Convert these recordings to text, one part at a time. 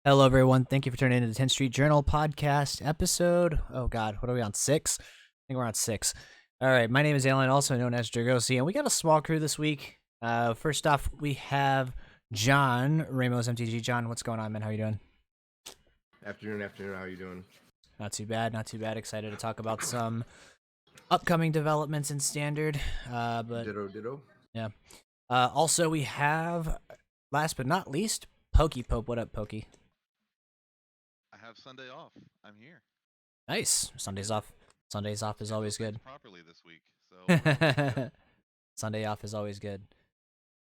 Hello, everyone. Thank you for turning into the 10th Street Journal podcast episode. Oh, God. What are we on? 6? I think we're on 6. All right. My name is Alan, also known as Dragosi, and we got a small crew this week. First off, we have John, Ramos MTG. John, what's going on, man? How you doing? Afternoon. How you doing? Not too bad. Not too bad. Excited to talk about some upcoming developments in Standard. But Ditto. yeah. Also, we have, last but not least, Pokey Pope. What up, Pokey? I have Sunday off. I'm here. Nice. Sundays off. Sundays off is always good. Properly this week, so Sunday off is always good.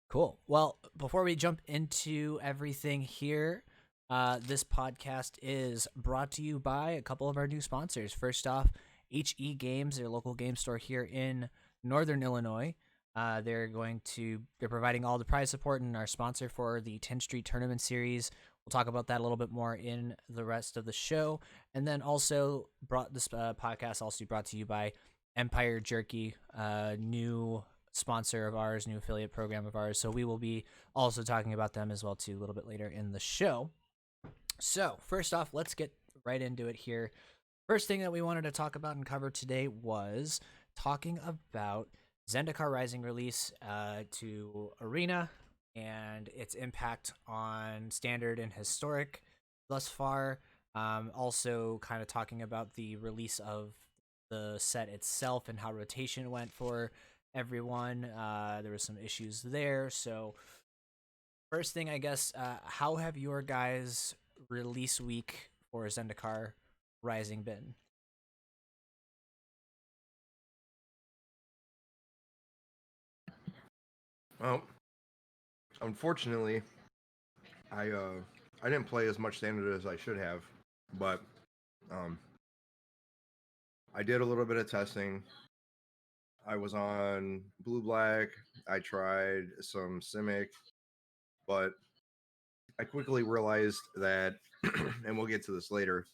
Cool. Well, before we jump into everything here, this podcast is brought to you by a couple of our new sponsors. First off, HEGames, their local game store here in Northern Illinois. They're providing all the prize support and our sponsor for the 10th Street Tournament Series. We'll talk about that a little bit more in the rest of the show. And then also this podcast also brought to you by Empire Jerky, new sponsor of ours, new affiliate program of ours. So we will be also talking about them as well too a little bit later in the show. So first off, let's get right into it here. First thing that we wanted to talk about and cover today was talking about Zendikar Rising release to Arena and its impact on Standard and Historic thus far. Also kind of talking about the release of the set itself and how rotation went for everyone. There was some issues there. So first thing, I guess, how have your guys' release week for Zendikar Rising been? Well, unfortunately, I didn't play as much standard as I should have, but I did a little bit of testing. I was on blue black. I tried some Simic, but I quickly realized that, and we'll get to this later.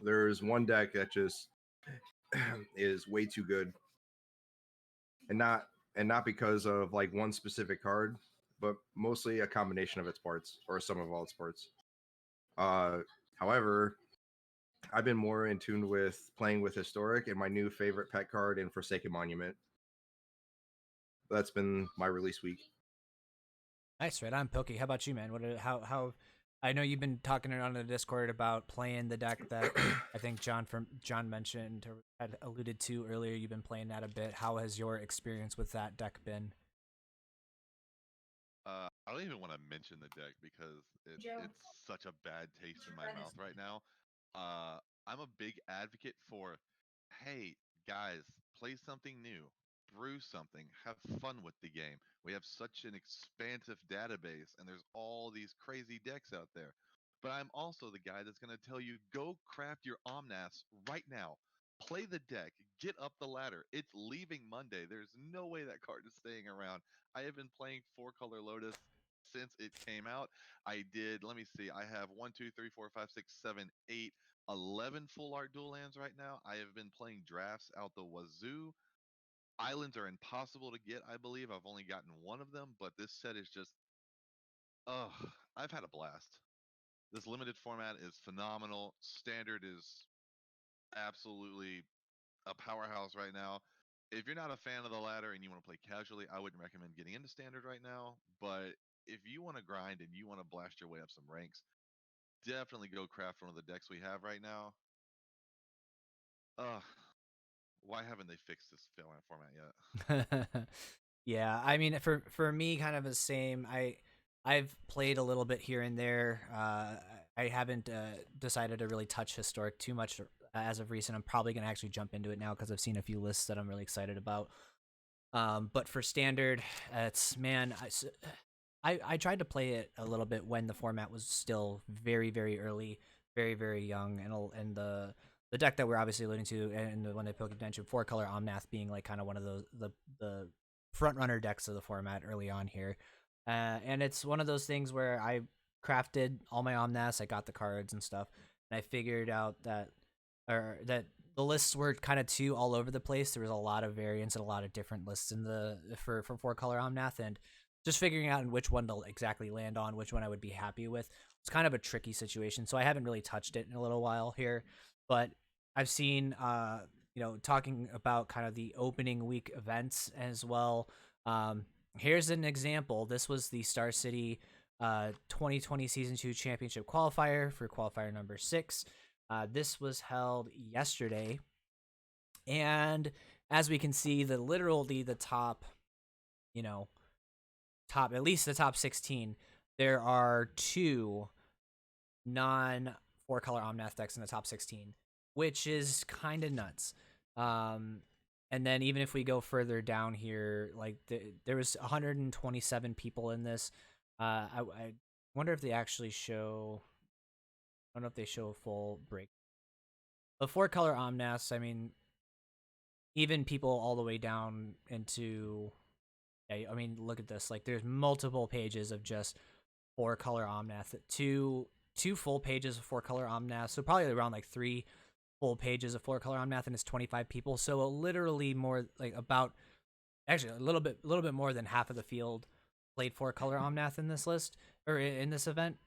There's one deck that just is way too good, and not because of like one specific card, but mostly a combination of its parts or some of all its parts. However, I've been more in tune with playing with Historic and my new favorite pet card in Forsaken Monument. That's been my release week. Nice, right on, Pokey. How about you, man? How? I know you've been talking on the Discord about playing the deck that I think John mentioned or had alluded to earlier. You've been playing that a bit. How has your experience with that deck been? I don't even want to mention the deck because it's such a bad taste in my mouth right now. I'm a big advocate for, hey guys, play something new, brew something, have fun with the game. We have such an expansive database, and there's all these crazy decks out there. But I'm also the guy that's going to tell you, go craft your Omnaths right now. Play the deck, get up the ladder. It's leaving Monday. There's no way that card is staying around. I have been playing Four Color Lotus since it came out. I did, let me see, I have 1, 2, 3, 4, 5, 6, 7, 8, 11 full art dual lands right now. I have been playing drafts out the wazoo. Islands are impossible to get, I believe. I've only gotten one of them, but this set is just, ugh, I've had a blast. This limited format is phenomenal. Standard is absolutely a powerhouse right now. If you're not a fan of the ladder and you want to play casually, I wouldn't recommend getting into Standard right now. But if you want to grind and you want to blast your way up some ranks, definitely go craft one of the decks we have right now. Ugh, why haven't they fixed this format yet? Yeah, I mean, for me, kind of the same. I've played a little bit here and there. I haven't decided to really touch Historic too much as of recent. I'm probably gonna actually jump into it now because I've seen a few lists that I'm really excited about. But for Standard, it's man, I tried to play it a little bit when the format was still very very early, very very young, and the deck that we're obviously alluding to, and the one that Pokemon mentioned, Four Color Omnath being like kind of one of the front runner decks of the format early on here, and it's one of those things where I crafted all my Omnaths, I got the cards and stuff, and I figured out that the lists were kind of too all over the place. There was a lot of variants and a lot of different lists in for Four Color Omnath, and just figuring out which one to exactly land on, which one I would be happy with, it's kind of a tricky situation. So I haven't really touched it in a little while here, but I've seen talking about kind of the opening week events as well. Here's an example. This was the Star City 2020 Season 2 Championship qualifier for qualifier number 6. This was held yesterday. And as we can see, the top, at least the top 16, there are 2 non 4-color Omnath decks in the top 16, which is kind of nuts. And then even if we go further down here, like there was 127 people in this. I wonder if they actually show. I don't know if they show a full break. The 4-color Omnaths, I mean, even people all the way down into. Yeah, I mean, look at this. Like, there's multiple pages of just 4-color Omnath. Two full pages of 4-color Omnath. So probably around like 3 full pages of 4-color Omnath, and it's 25 people. So literally more like about actually a little bit more than half of the field played 4-color Omnath in this list or in this event.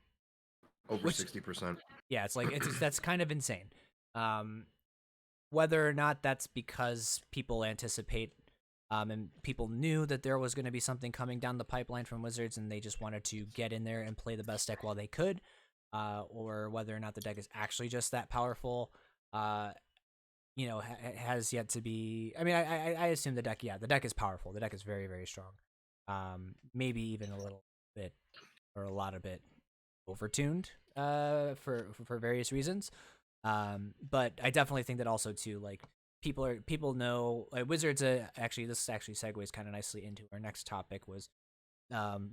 Over 60%. Yeah, it's like that's kind of insane. Whether or not that's because people anticipate and people knew that there was going to be something coming down the pipeline from Wizards and they just wanted to get in there and play the best deck while they could, or whether or not the deck is actually just that powerful, has yet to be. I mean, I assume the deck is powerful. The deck is very, very strong. Maybe even a little bit or a lot of bit overtuned for various reasons. But I definitely think that also too, like people know, like Wizards. This actually segues kind of nicely into our next topic. Was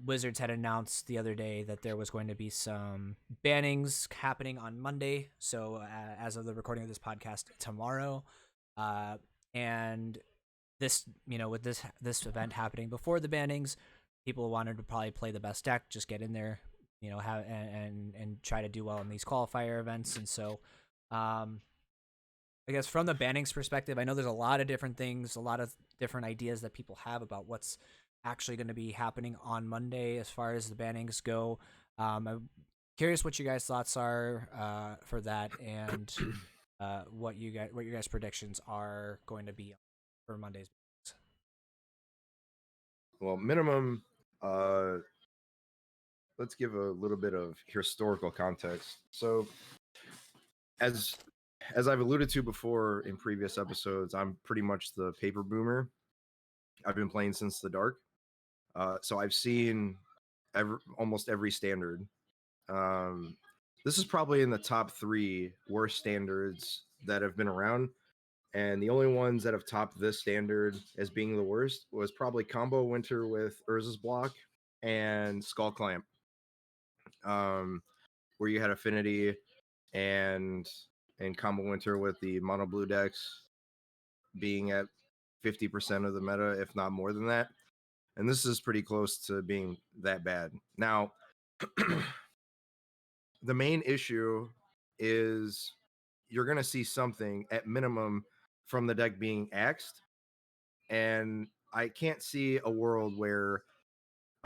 Wizards had announced the other day that there was going to be some bannings happening on Monday. So as of the recording of this podcast, tomorrow, and this, with this event happening before the bannings, people wanted to probably play the best deck, just get in there, have and try to do well in these qualifier events, and so. I guess from the bannings perspective, I know there's a lot of different things, a lot of different ideas that people have about what's actually going to be happening on Monday as far as the bannings go. I'm curious what you guys' thoughts are for that, and what your guys' predictions are going to be for Monday's. Well, minimum, let's give a little bit of historical context. So, as I've alluded to before in previous episodes, I'm pretty much the paper boomer. I've been playing since the dark, so I've seen almost every standard. This is probably in the top 3 worst standards that have been around, and the only ones that have topped this standard as being the worst was probably Combo Winter with Urza's Block and Skull Clamp, where you had Affinity and Combo Winter with the mono blue decks being at 50% of the meta, if not more than that. And this is pretty close to being that bad. Now, the main issue is you're going to see something at minimum from the deck being axed. And I can't see a world where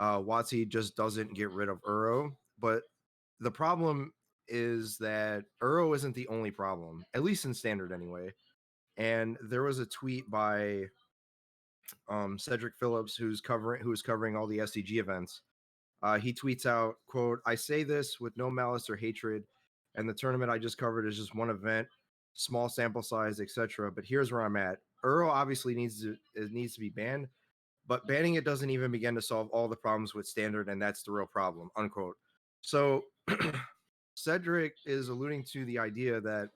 WotC just doesn't get rid of Uro. But the problem is that Uro isn't the only problem, at least in standard anyway. And there was a tweet by Cedric Phillips, who's covering all the SCG events. He tweets out, quote, "I say this with no malice or hatred, and the tournament I just covered is just one event, small sample size, etc. But here's where I'm at. Uro obviously needs to be banned, but banning it doesn't even begin to solve all the problems with standard, and that's the real problem," unquote. So Cedric is alluding to the idea that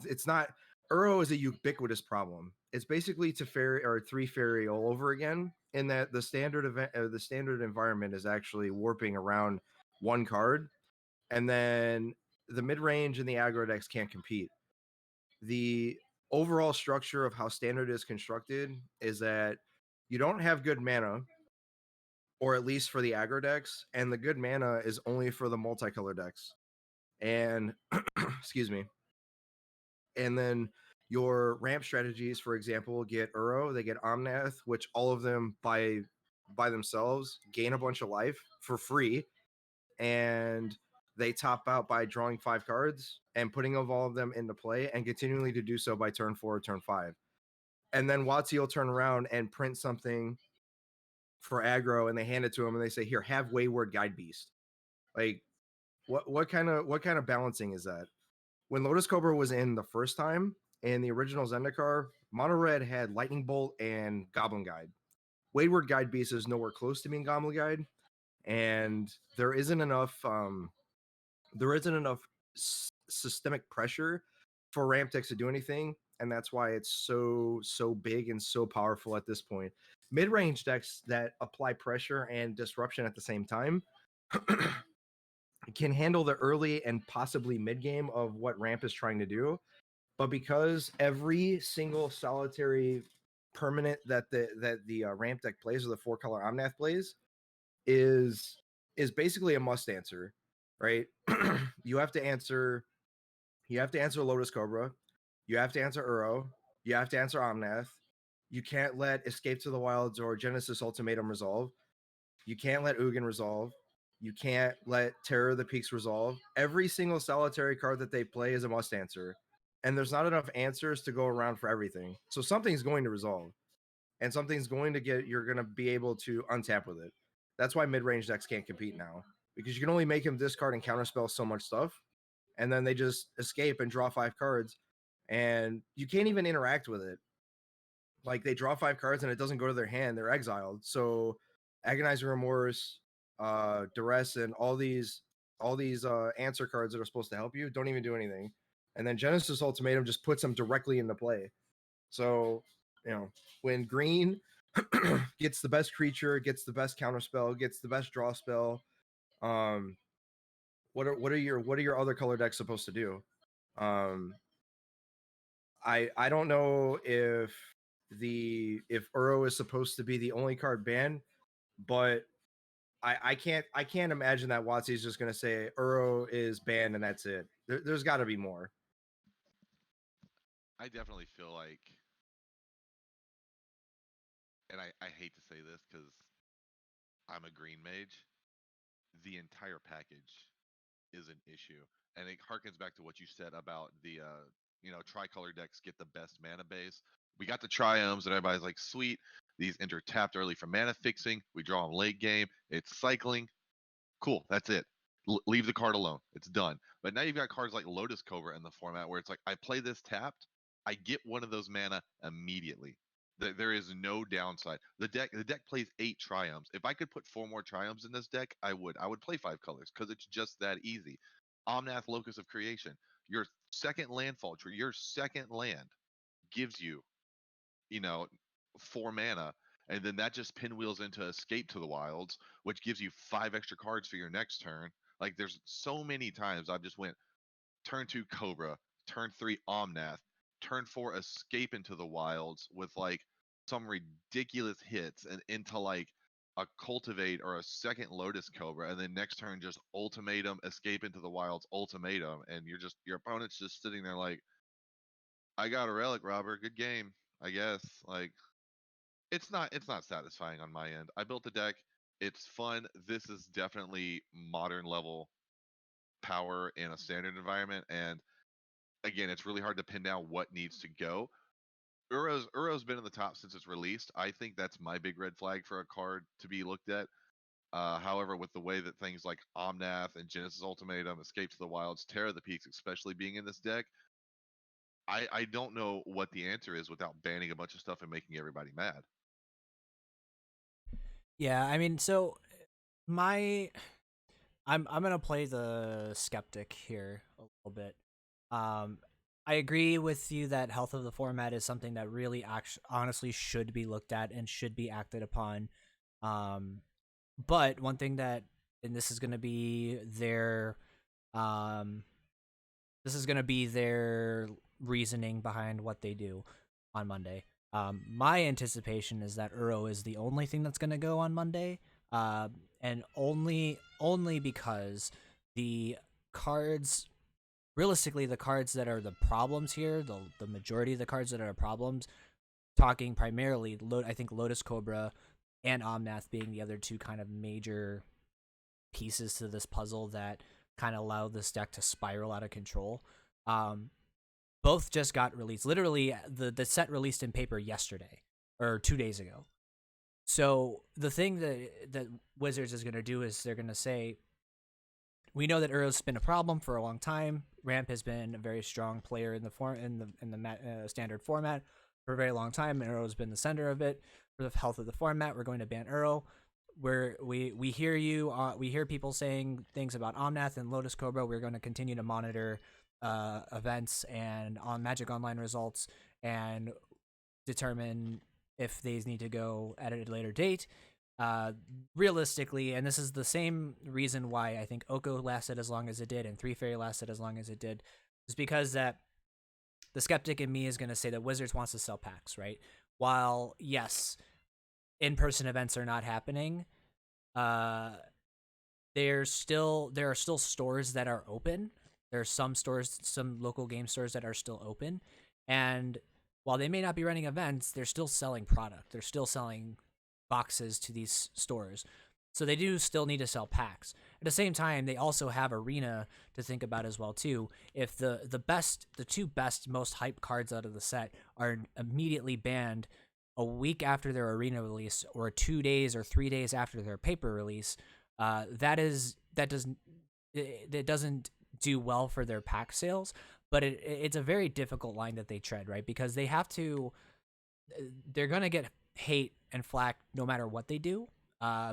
it's not Uro is a ubiquitous problem. It's basically 3 fairy all over again, in that the standard event, the standard environment is actually warping around one card, and then the mid range and the aggro decks can't compete. The overall structure of how standard is constructed is that you don't have good mana, or at least for the aggro decks, and the good mana is only for the multicolor decks. And excuse me. And then your ramp strategies, for example, get Uro, they get Omnath, which all of them by themselves gain a bunch of life for free. and they top out by drawing 5 cards and putting all of them into play and continually to do so by turn 4 or turn 5. And then WotC will turn around and print something for aggro, and they hand it to him and they say, "Here, have Wayward Guide Beast." Like, what kind of balancing is that? When Lotus Cobra was in the first time in the original Zendikar, Mono Red had Lightning Bolt and Goblin Guide. Wayward Guide Beast is nowhere close to being Goblin Guide, and there isn't enough systemic pressure for ramp decks to do anything, and that's why it's so big and so powerful at this point. Mid-range decks that apply pressure and disruption at the same time can handle the early and possibly mid game of what ramp is trying to do, but because every single solitary permanent that the ramp deck plays, or the 4-color Omnath plays, is basically a must answer, right? you have to answer Lotus Cobra, you have to answer Uro, you have to answer Omnath. You can't let Escape to the Wilds or Genesis Ultimatum resolve. You can't let Ugin resolve. You can't let Terror of the Peaks resolve. Every single solitary card that they play is a must answer. And there's not enough answers to go around for everything. So something's going to resolve. And something's going to you're going to be able to untap with it. That's why mid-range decks can't compete now. Because you can only make them discard and counterspell so much stuff. And then they just escape and draw 5 cards. And you can't even interact with it. Like, they draw 5 cards and it doesn't go to their hand. They're exiled. So Agonizing Remorse, Duress, and all these answer cards that are supposed to help you don't even do anything. And then Genesis Ultimatum just puts them directly into play. So, when green gets the best creature, gets the best counterspell, gets the best draw spell, what are your other color decks supposed to do? I don't know if Uro is supposed to be the only card banned, but I can't imagine that WotC is just going to say Uro is banned and that's it. There's got to be more. I definitely feel like, and I hate to say this because I'm a green mage, the entire package is an issue. And it harkens back to what you said about the tricolor decks get the best mana base. We got the triomes and everybody's like, sweet, these enter tapped early for mana fixing. We draw them late game. It's cycling. Cool, that's it. Leave the card alone. It's done. But now you've got cards like Lotus Cobra in the format where it's like, I play this tapped, I get one of those mana immediately. There is no downside. The deck plays 8 triomes. If I could put 4 more triomes in this deck, I would. I would play 5 colors because it's just that easy. Omnath, Locus of Creation. Your second landfall tree, your second land gives you, 4 mana, and then that just pinwheels into Escape to the Wilds, which gives you 5 extra cards for your next turn. Like, there's so many times I've just went turn 2 Cobra, turn 3 Omnath, turn 4 Escape into the Wilds with like some ridiculous hits and into like a Cultivate or a second Lotus Cobra, and then next turn just Ultimatum, Escape into the Wilds, Ultimatum, and your opponent's just sitting there like, I got a Relic Robber, good game, I guess. Like, it's not satisfying on my end. I built the deck. It's fun. This is definitely modern level power in a standard environment, and again, it's really hard to pin down what needs to go. Uro's been in the top since it's released. I think that's my big red flag for a card to be looked at. However, with the way that things like Omnath and Genesis Ultimatum, Escape to the Wilds, Terror of the Peaks, especially being in this deck, I don't know what the answer is without banning a bunch of stuff and making everybody mad. Yeah, I mean, so my I'm gonna play the skeptic here a little bit. I agree with you that health of the format is something that really honestly should be looked at and should be acted upon. But one thing that, and this is gonna be their um reasoning behind what they do on Monday. My anticipation is that Uro is the only thing that's gonna go on Monday. And only because the cards, realistically, the cards that are the problems here, the majority of the cards that are problems, talking primarily, I think Lotus Cobra and Omnath being the other two kind of major pieces to this puzzle that kind of allow this deck to spiral out of control. Both just got released. Literally, the set released in paper yesterday or 2 days ago. So the thing that Wizards is going to do is they're going to say, we know that Uro's been a problem for a long time. Ramp has been a very strong player in the standard format for a very long time, and Uro's been the center of it. For the health of the format, we're going to ban Uro. We hear you. We hear people saying things about Omnath and Lotus Cobra. We're going to continue to monitor events and on Magic Online results and determine if these need to go at a later date. Realistically, and this is the same reason why I think Oko lasted as long as it did and Three Fairy lasted as long as it did, is because that the skeptic in me is going to say that Wizards wants to sell packs, right? While yes, in-person events are not happening, there are still stores that are open. There are some stores, some local game stores that are still open, and while they may not be running events, they're still selling product. They're still selling boxes to these stores. So they do still need to sell packs. At the same time, they also have Arena to think about as well too. If the two best, most hype cards out of the set are immediately banned a week after their Arena release, or 2 days or 3 days after their paper release, that doesn't do well for their pack sales. But it's a very difficult line that they tread, right? Because they're gonna get hate and flack no matter what they do,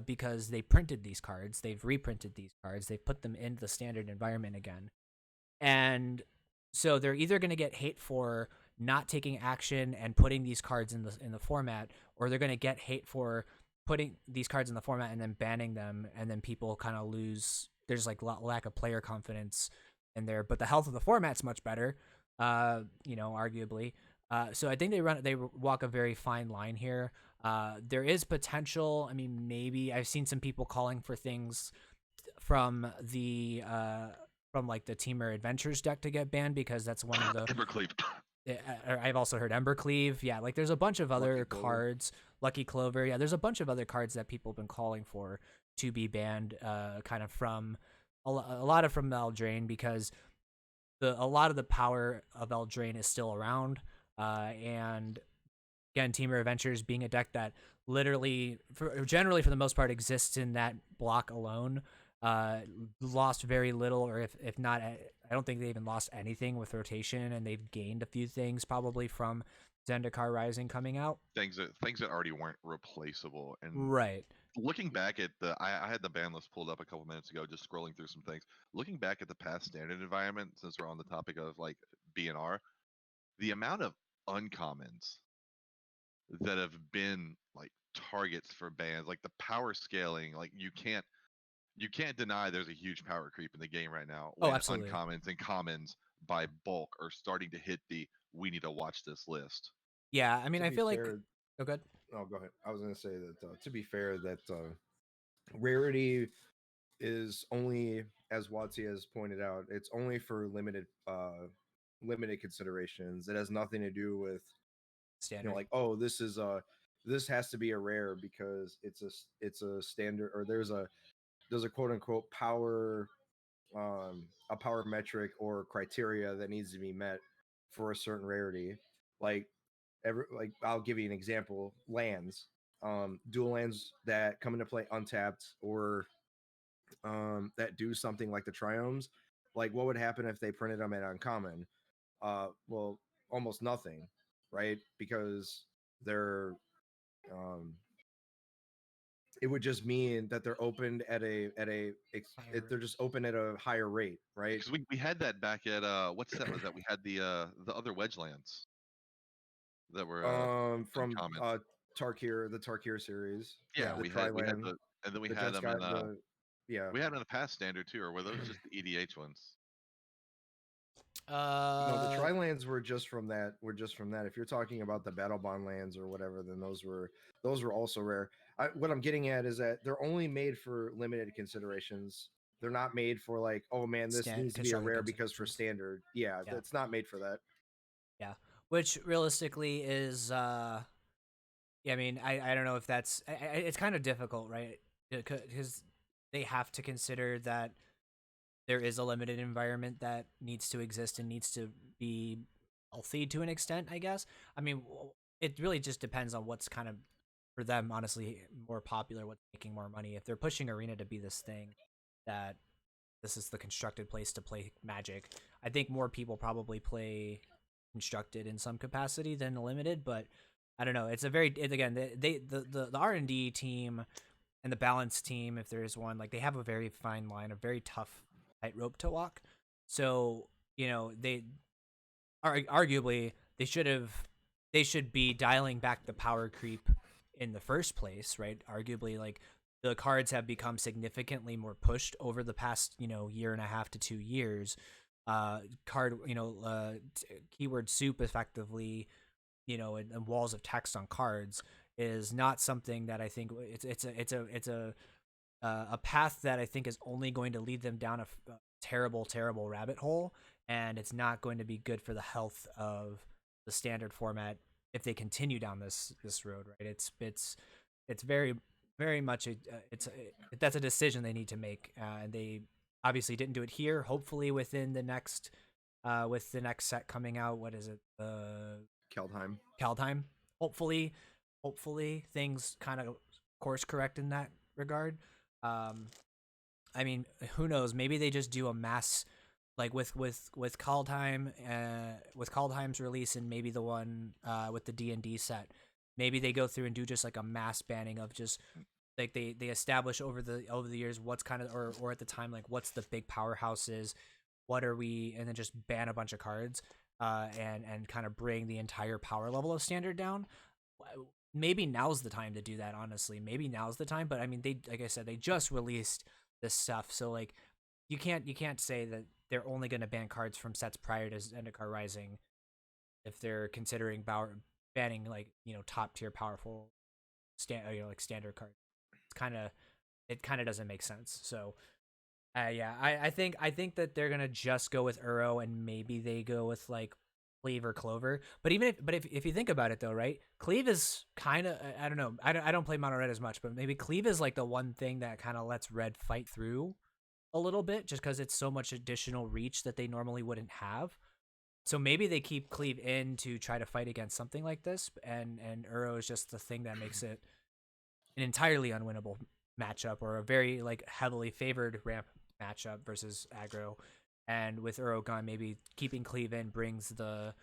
because they printed these cards, they've reprinted these cards, they've put them into the standard environment again, and so they're either going to get hate for not taking action and putting these cards in the format, or they're going to get hate for putting these cards in the format and then banning them, and then people kind of lose. There's like lack of player confidence in there, but the health of the format's much better, arguably. So I think they walk a very fine line here. There is potential. I mean, maybe I've seen some people calling for things from like the Teamer Adventures deck to get banned, because that's one of the Evercleave. I've also heard Embercleave. Yeah, like there's a bunch of other cards. Lucky Clover. Yeah, there's a bunch of other cards that people have been calling for to be banned, kind of from a lot of from Eldraine, because a lot of the power of Eldraine is still around. And again, Teamer Adventures being a deck that literally, generally for the most part, exists in that block alone, lost very little, or if not, I don't think they even lost anything with rotation, and they've gained a few things probably from Zendikar Rising coming out. Things that already weren't replaceable. And right. Looking back at I had the ban list pulled up a couple minutes ago, just scrolling through some things. Looking back at the past standard environment, since we're on the topic of like BNR, the amount of uncommons that have been like targets for bans, like the power scaling, like you can't deny there's a huge power creep in the game right now when Absolutely. uncommons and commons by bulk are starting to hit the we need to watch this list. Yeah, I mean, I feel like. Oh, good. Oh, go ahead. I was going to say that to be fair, that rarity is only, as Watsy has pointed out, it's only for limited considerations. It has nothing to do with standard. like, oh, this has to be a rare because it's a standard, or there's a quote unquote power a power metric or criteria that needs to be met for a certain rarity. Like I'll give you an example: lands, dual lands that come into play untapped, or that do something like the triomes. Like, what would happen if they printed them at uncommon? Well, almost nothing, right? Because they're it would just mean that they're opened at they're just open at a higher rate, right? Because we had that back at what set was that? We had the other wedge lands that were from uncommon. the Tarkir series. Yeah, The we had Triland, and then we the had them in yeah. we had them in the past standard too, or were those just the EDH ones? No, the Trilands were just from that. If you're talking about the Battle Bond lands or whatever, then those were also rare. What I'm getting at is that they're only made for limited considerations. They're not made for like, oh man, this needs to be a rare because for standard. Yeah, it's not made for that. Yeah, which realistically is, yeah, I mean, I don't know if that's, it's kind of difficult, right? Because they have to consider that there is a limited environment that needs to exist and needs to be healthy to an extent, I guess. I mean, it really just depends on what's kind of for them, honestly, more popular, what's making more money. If they're pushing Arena to be this thing that this is the constructed place to play Magic, I think more people probably play constructed in some capacity than limited. But I don't know. It's a very again the R&D team and the balance team, if there is one, like they have a very fine line, a very tough tightrope to walk. So they arguably they should be dialing back the power creep in the first place, right? Arguably, like the cards have become significantly more pushed over the past year and a half to 2 years. Card keyword soup effectively, and walls of text on cards is not something that I think it's a path that I think is only going to lead them down a terrible rabbit hole, and it's not going to be good for the health of the standard format if they continue down this road. Right? It's very much that's a decision they need to make, and they obviously didn't do it here. Hopefully, within the next with the next set coming out, what is it? Kaldheim. Kaldheim. Hopefully things kind of course correct in that regard. Um, I mean, who knows? Maybe they just do a mass, like with Kaldheim, with Kaldheim's release, and maybe the one with the D&D set. Maybe they go through and do just like a mass banning of just like they establish over the years what's kind of or at the time like what's the big powerhouses, what are we, and then just ban a bunch of cards, and kind of bring the entire power level of standard down. Maybe now's the time to do that. Honestly, maybe now's the time. But I mean, they like I said, they just released this stuff, so like you can't say that they're only going to ban cards from sets prior to Zendikar Rising if they're considering banning like top tier powerful like standard cards. It kind of doesn't make sense. So yeah, I think that they're gonna just go with Uro, and maybe they go with like Cleave or Clover. But if you think about it though, right? Cleave is kind of, I don't know. I don't play mono red as much, but maybe Cleave is like the one thing that kind of lets red fight through a little bit, just because it's so much additional reach that they normally wouldn't have. So maybe they keep Cleave in to try to fight against something like this, and Uro is just the thing that makes it an entirely unwinnable matchup, or a very like heavily favored ramp matchup versus aggro. And with Urogun, maybe keeping Cleave in brings the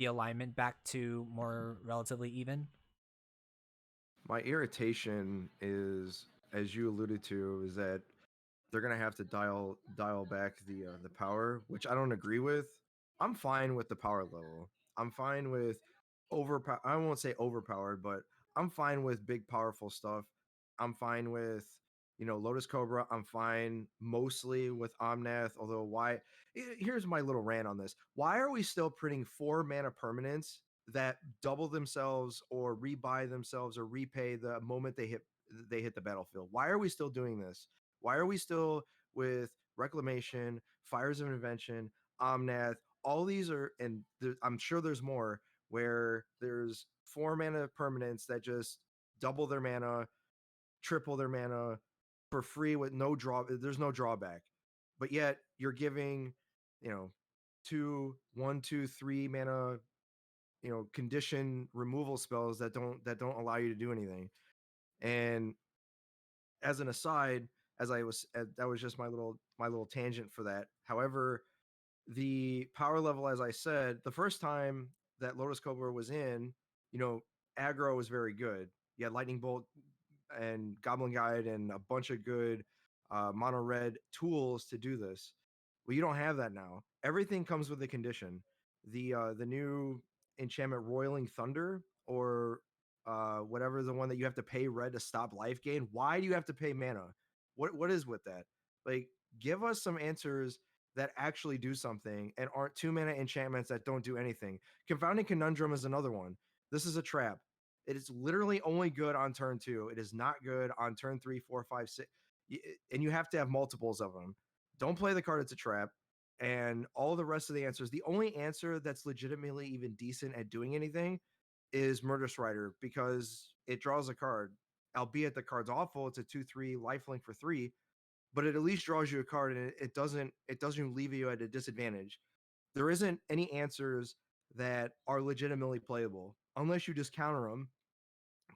alignment back to more relatively even. My irritation is, as you alluded to, is that they're gonna have to dial back the power, which I don't agree with. I'm fine with the power level. I'm fine with overpower. I won't say overpowered, but I'm fine with big powerful stuff. I'm fine with Lotus Cobra. I'm fine mostly with Omnath. Although here's my little rant on this. Why are we still printing 4 mana permanents that double themselves or rebuy themselves or repay the moment they hit the battlefield? Why are we still doing this? Why are we still with Reclamation, Fires of Invention, Omnath? All these are, and I'm sure there's more, where there's 4 mana permanents that just double their mana, triple their mana for free with no draw. There's no drawback, but yet you're giving, you know, 2, 1, 2, 3 mana, condition removal spells that don't allow you to do anything. And as an aside, that was just my little tangent for that. However, the power level, as I said, the first time that Lotus Cobra was in, aggro was very good. You had Lightning Bolt and Goblin Guide and a bunch of good mono red tools to do this. Well, you don't have that now. Everything comes with a condition. The new enchantment Roiling Thunder, or whatever, the one that you have to pay red to stop life gain. Why do you have to pay mana? What is with that? Like, give us some answers that actually do something and aren't 2 mana enchantments that don't do anything. Confounding Conundrum is another one. This is a trap. It is literally only good on turn 2. It is not good on turn 3, 4, 5, 6. And you have to have multiples of them. Don't play the card, it's a trap. And all the rest of the answers, the only answer that's legitimately even decent at doing anything is Murderous Rider, because it draws a card. Albeit the card's awful. It's a 2/3 lifelink for 3, but it at least draws you a card, and it doesn't leave you at a disadvantage. There isn't any answers that are legitimately playable unless you just counter them.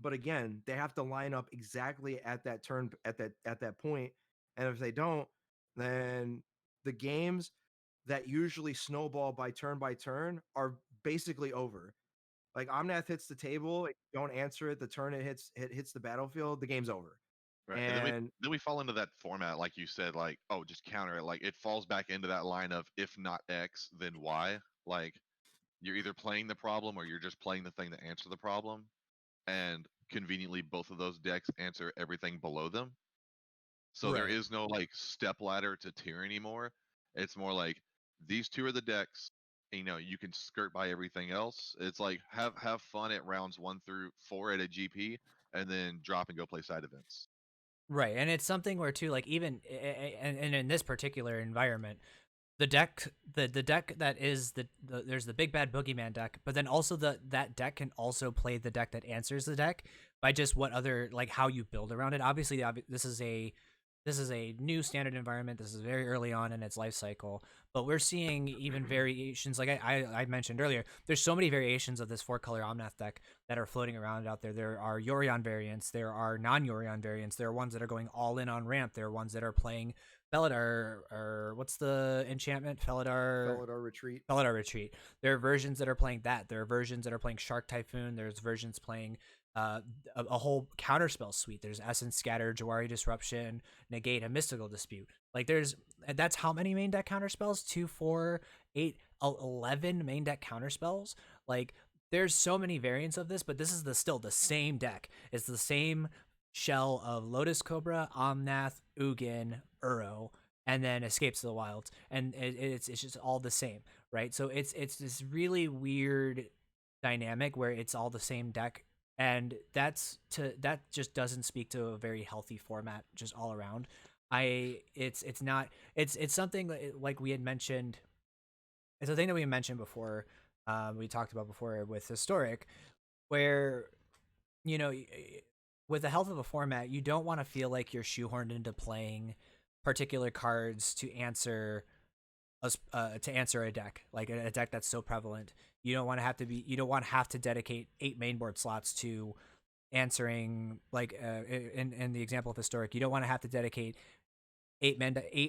But again, they have to line up exactly at that turn at that point, and if they don't, then the games that usually snowball by turn are basically over. Like Omnath hits the table, if you don't answer it, the turn it hits the battlefield, the game's over. Right. And And then we fall into that format, like you said, like, oh, just counter it. Like it falls back into that line of if not X, then Y. Like you're either playing the problem or you're just playing the thing to answer the problem. And conveniently both of those decks answer everything below them. So there Right. is no like step ladder to tier anymore. It's more like these two are the decks. You know, you can skirt by everything else. It's like have fun at rounds 1 through 4 at a GP, and then drop and go play side events. Right. And it's something where too, like even and in this particular environment, the deck that is there's the big bad boogeyman deck, but then also that deck can also play the deck that answers the deck by just what other, like how you build around it. Obviously, this is a new standard environment. This is very early on in its life cycle, but we're seeing even variations. Like I mentioned earlier, there's so many variations of this 4-color Omnath deck that are floating around out there. There are Yorion variants, there are non-Yorion variants, there are ones that are going all in on ramp, there are ones that are playing Felidar, or what's the enchantment? Felidar Retreat. Felidar Retreat. There are versions that are playing that. There are versions that are playing Shark Typhoon. There's versions playing uh, a whole counterspell suite. There's Essence Scatter, Jawari Disruption, Negate, and Mystical Dispute. Like that's how many main deck counterspells? 2, 4, 8, 11 main deck counterspells. Like there's so many variants of this, but this is still the same deck. It's the same shell of Lotus Cobra, Omnath, Ugin, Uro, and then Escapes to the Wilds, and it's just all the same, right? So it's this really weird dynamic where it's all the same deck, and that just doesn't speak to a very healthy format just all around. It's not it's something like we had mentioned. It's a thing that we mentioned before. We talked about before with historic, where you know, with the health of a format, you don't want to feel like you're shoehorned into playing particular cards to answer a deck, like a deck that's so prevalent. You don't want to have to dedicate 8 mainboard slots to answering, like in the example of historic, you don't want to have to dedicate 8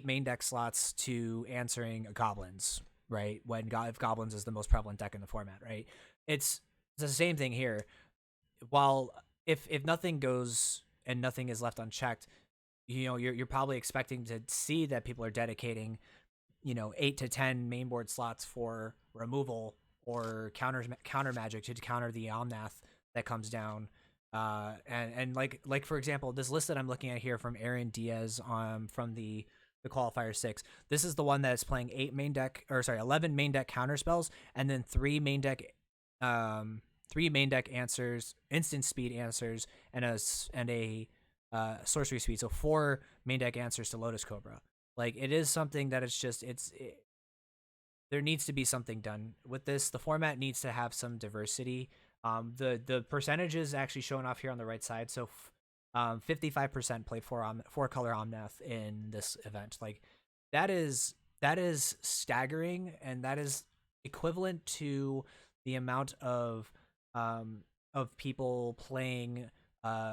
main deck slots to answering goblins, right? If goblins is the most prevalent deck in the format, right? It's the same thing here. While if nothing goes and nothing is left unchecked, you're probably expecting to see that people are dedicating 8 to 10 mainboard slots for removal or counter magic to counter the Omnath that comes down. And like for example, this list that I'm looking at here from Aaron Diaz from the qualifier 6. This is the one that is playing 11 main deck counter spells, and then 3 main deck answers, instant speed answers, and a sorcery speed. So 4 main deck answers to Lotus Cobra. Like it is something that there needs to be something done with this. The format needs to have some diversity. The percentages actually showing off here on the right side. So 55% played 4-color Omnath in this event. Like that is staggering, and that is equivalent to the amount of people playing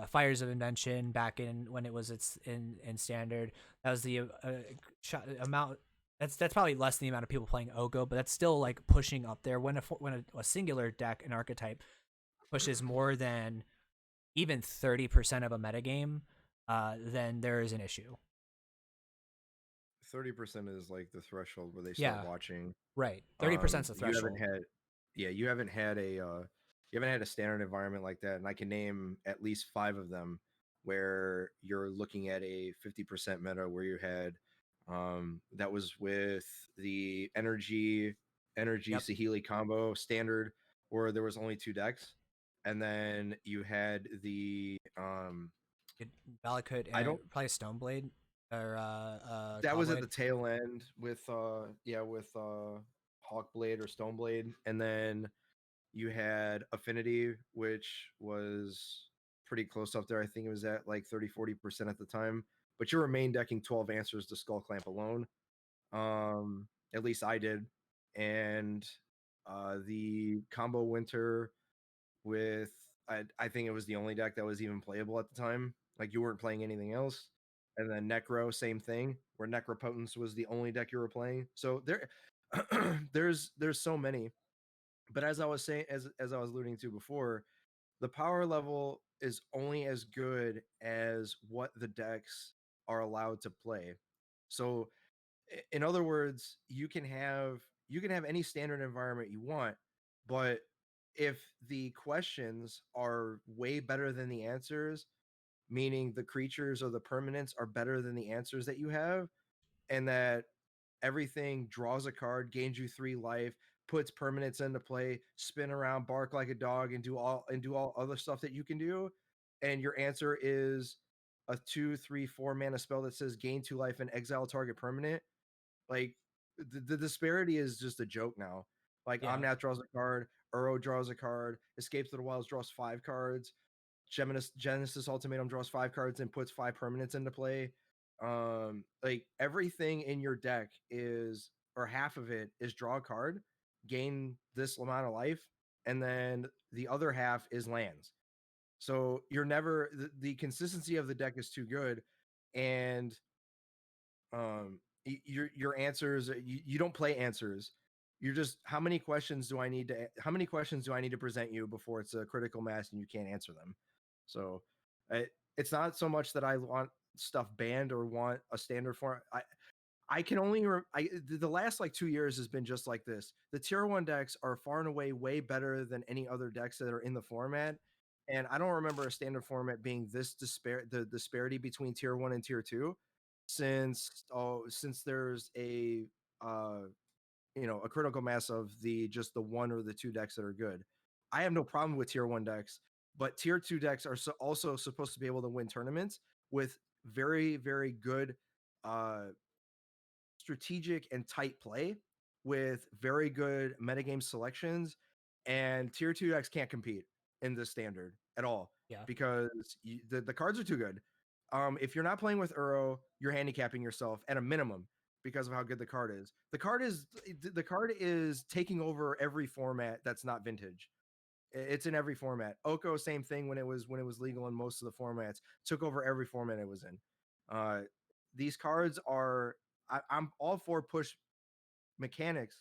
Fires of Invention back in when it was in standard. That was the amount. That's probably less than the amount of people playing Ogo, but that's still like pushing up there. When a singular deck, an archetype, pushes more than even 30% of a metagame, then there is an issue. 30% is like the threshold where they start watching. Right. 30% is the You threshold. you haven't had a standard environment like that, and I can name at least 5 of them where you're looking at a 50% meta where you had that was with the energy Yep. Saheeli combo standard, where there was only 2 decks, and then you had the Valakut I and don't probably Stoneblade or that was at the Clawblade. tail end with Hawkblade or Stoneblade, and then you had Affinity, which was pretty close up there. I think it was at like 30-40% at the time. But you were main decking 12 answers to Skull Clamp alone. At least I did. And the combo winter with I think it was the only deck that was even playable at the time. Like you weren't playing anything else. And then Necro, same thing, where Necropotence was the only deck you were playing. So there's so many. But as I was saying, as I was alluding to before, the power level is only as good as what the decks are allowed to play. So in other words, you can have any standard environment you want, but if the questions are way better than the answers, meaning the creatures or the permanents are better than the answers that you have, and that everything draws a card, gains you 3 life, puts permanents into play, spin around, bark like a dog, and do all other stuff that you can do, and your answer is a 2, 3, 4 mana spell that says gain 2 life and exile target permanent. Like the disparity is just a joke now. Like Yeah. Omnath draws a card, Uro draws a card, Escapes to the Wilds draws 5 cards, Genesis Ultimatum draws 5 cards and puts 5 permanents into play. Like everything in your deck is, or half of it is draw a card, gain this amount of life, and then the other half is lands. So you're never the consistency of the deck is too good, and your answers you don't play answers. You're just how many questions do I need to present you before it's a critical mass and you can't answer them. So it's not so much that I want stuff banned or want a standard form. I can only the last like 2 years has been just like this. The tier 1 decks are far and away way better than any other decks that are in the format, and I don't remember a standard format being this the disparity between tier 1 and tier 2 since there's a a critical mass of the just the 1 or the 2 decks that are good. I have no problem with tier 1 decks, but tier 2 decks are also supposed to be able to win tournaments with very very good uh strategic and tight play with very good metagame selections, and tier 2 decks can't compete in this standard at all Yeah. because the cards are too good. If you're not playing with Uro, you're handicapping yourself at a minimum because of how good the card is taking over every format that's not vintage. It's in every format. Oko, same thing when it was legal in most of the formats. Took over every format it was in. Uh, these cards are. I'm all for push mechanics,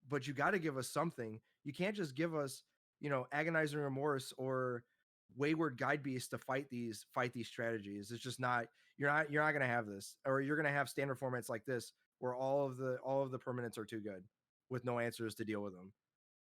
but you got to give us something. You can't just give us, agonizing remorse or wayward guide beast to fight these strategies. It's just not. You're not going to have this, or you're going to have standard formats like this where all of the permanents are too good with no answers to deal with them.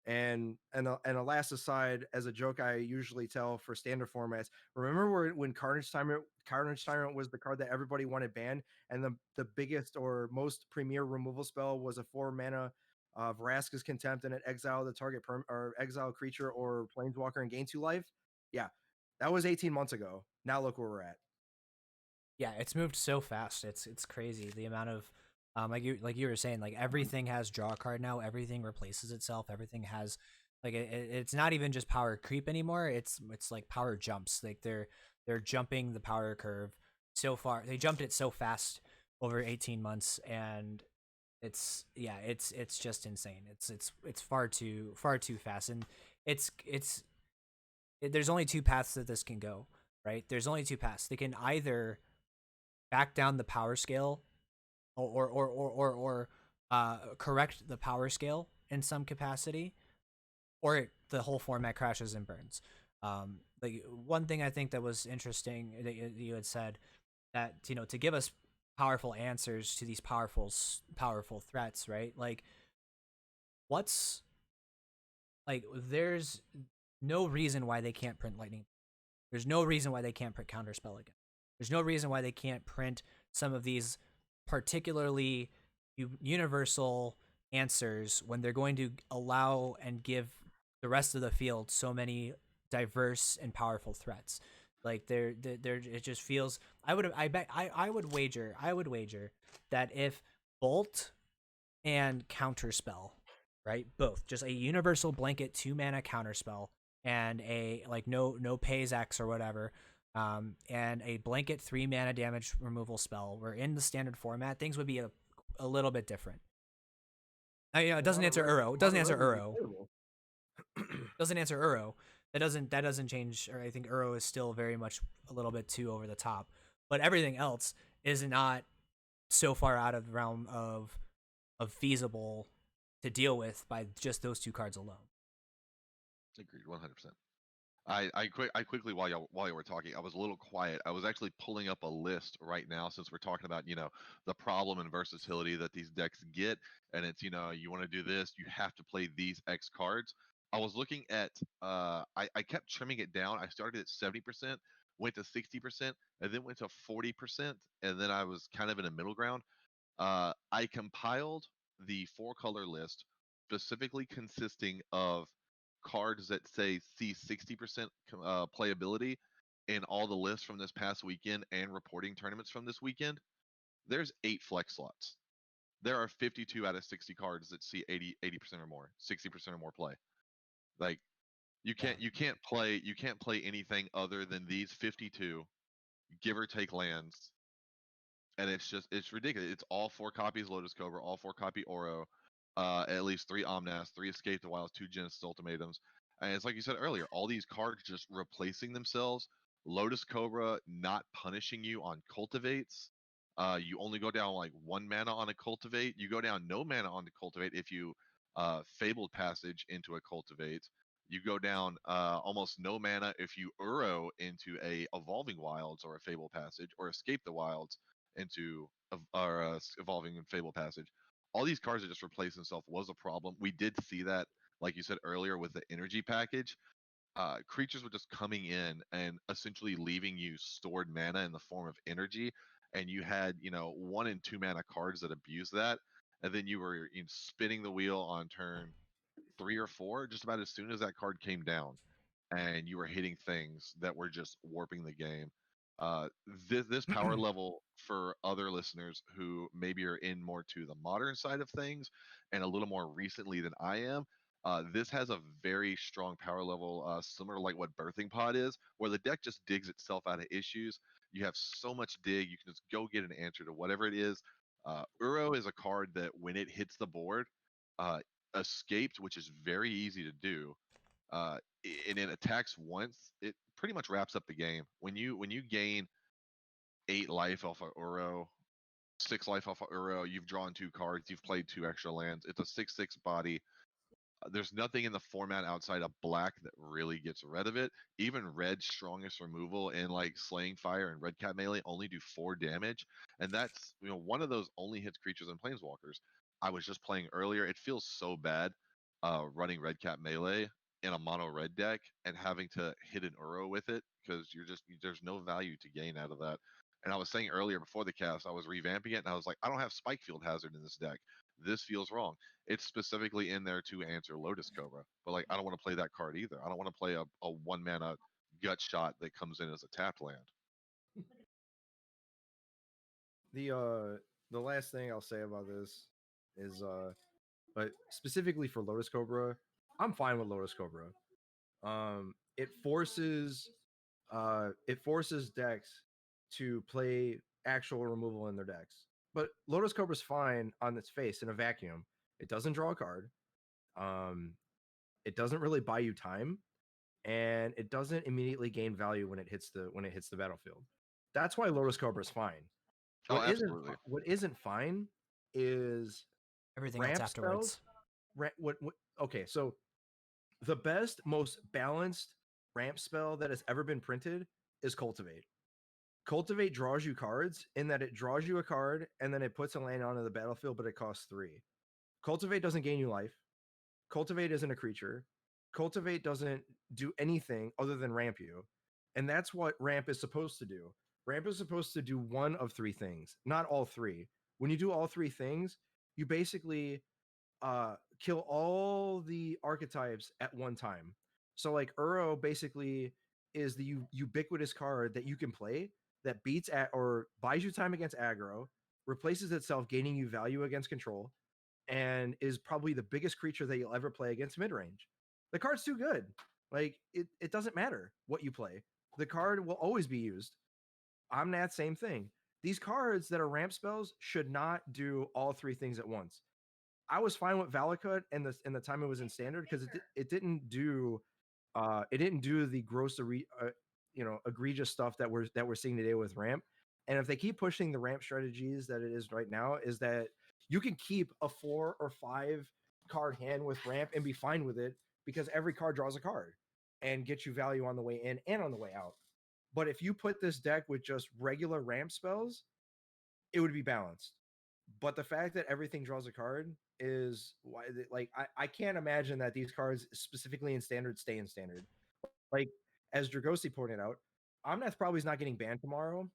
And a last aside, as a joke, I usually tell for standard formats. Remember when Carnage Tyrant was the card that everybody wanted banned, and the biggest or most premier removal spell was a 4 mana Vraska's Contempt, and it exile the target or exile creature or planeswalker and gain 2 life. Yeah, that was 18 months ago. Now look where we're at. Yeah, it's moved so fast. It's crazy the amount of like you were saying, like everything has draw a card now. Everything replaces itself. Everything has like it's not even just power creep anymore. It's like power jumps. Like they're jumping the power curve so far. They jumped it so fast over 18 months, and it's just insane. It's far too fast, and there's only two paths that this can go. Right? There's only two paths. They can either back down the power scale or correct the power scale in some capacity, or the whole format crashes and burns. Like one thing I think that was interesting that you had said that to give us powerful answers to these powerful threats, right? Like what's like there's no reason why they can't print lightning. There's no reason why they can't print counterspell again. There's no reason why they can't print some of these particularly universal answers when they're going to allow and give the rest of the field so many diverse and powerful threats. Like it just feels. I would wager that if Bolt and Counterspell, right, both just a universal blanket 2 mana counterspell and a like no pays X or whatever, and a blanket 3 mana damage removal spell were in the standard format, things would be a little bit different. It doesn't answer Uro. It doesn't answer Uro. Doesn't answer Uro. That doesn't change. Or I think Uro is still very much a little bit too over the top. But everything else is not so far out of the realm of feasible to deal with by just those 2 cards alone. Agreed, 100%. I quickly while you were talking, I was a little quiet. I was actually pulling up a list right now since we're talking about the problem and versatility that these decks get, and it's you want to do this, you have to play these X cards. I was looking at I kept trimming it down. I started at 70%, went to 60%, and then went to 40%, and then I was kind of in a middle ground. I compiled the 4-color list specifically consisting of cards that say see 60% playability in all the lists from this past weekend and reporting tournaments from this weekend. There's 8 flex slots. There are 52 out of 60 cards that see 80% or more, 60% or more play. Like you can't play anything other than these 52, give or take lands, and it's ridiculous. It's all 4 copies Lotus Cobra, all 4 copy Oro, at least 3 Omnath, 3 Escape the Wilds, 2 Genesis Ultimatums, and it's like you said earlier, all these cards just replacing themselves. Lotus Cobra not punishing you on cultivates. You only go down like 1 mana on a cultivate. You go down no mana on the cultivate if you fabled passage into a cultivate. You go down almost no mana if you Uro into a Evolving Wilds or a Fable Passage, or Escape the Wilds into Evolving and Fable Passage. All these cards that just replace themselves was a problem. We did see that, like you said earlier, with the energy package. Creatures were just coming in and essentially leaving you stored mana in the form of energy, and you had 1 and 2 mana cards that abuse that, and then you were spinning the wheel on turn 3 or 4 just about as soon as that card came down, and you were hitting things that were just warping the game. This power level, for other listeners who maybe are in more to the modern side of things and a little more recently than I am, this has a very strong power level, similar to like what Birthing Pod is, where the deck just digs itself out of issues. You have so much dig, you can just go get an answer to whatever it is. Uro is a card that when it hits the board, uh, escaped, which is very easy to do, and it attacks once, it pretty much wraps up the game. When you gain 8 life off of Uro, 6 life off of Uro, you've drawn 2 cards, you've played 2 extra lands. It's a 6/6 body. There's nothing in the format outside of black that really gets rid of it. Even red's strongest removal in like Slaying Fire and Red Cat Melee only do 4 damage, and that's one of those only hits creatures and planeswalkers. I was just playing earlier. It feels so bad running Red Cat Melee in a mono red deck and having to hit an Uro with it, because there's no value to gain out of that. And I was saying earlier before the cast, I was revamping it and I was like, I don't have Spikefield Hazard in this deck. This feels wrong. It's specifically in there to answer Lotus Cobra, but like I don't want to play that card either. I don't want to play a 1 mana gut shot that comes in as a tapped land. The last thing I'll say about this is but specifically for Lotus Cobra, I'm fine with Lotus Cobra. It forces decks to play actual removal in their decks. But Lotus Cobra's fine on its face in a vacuum. It doesn't draw a card. It doesn't really buy you time, and it doesn't immediately gain value when it hits the battlefield. That's why Lotus Cobra is fine. Oh, absolutely. What isn't fine is Everything else ramp afterwards. spells. Okay, so the best, most balanced ramp spell that has ever been printed is Cultivate. Cultivate draws you cards in that it draws you a card and then it puts a land onto the battlefield, but it costs 3. Cultivate doesn't gain you life. Cultivate isn't a creature. Cultivate doesn't do anything other than ramp you. And that's what ramp is supposed to do. Ramp is supposed to do one of 3 things, not all 3. When you do all 3 things, you basically kill all the archetypes at one time. So like Uro basically is the ubiquitous card that you can play that beats at or buys you time against aggro, replaces itself gaining you value against control, and is probably the biggest creature that you'll ever play against mid-range. The card's too good. Like it doesn't matter what you play. The card will always be used. Omnath, same thing. These cards that are ramp spells should not do all three things at once. I was fine with Valakut and the time it was in standard because it didn't do the gross egregious stuff that we're seeing today with ramp. And if they keep pushing the ramp strategies that it is right now, is that you can keep a 4 or 5 card hand with ramp and be fine with it because every card draws a card and gets you value on the way in and on the way out. But if you put this deck with just regular ramp spells, it would be balanced. But the fact that everything draws a card is why, like, I can't imagine that these cards, specifically in standard, stay in standard. Like, as Dragosi pointed out, Omnath probably is not getting banned tomorrow,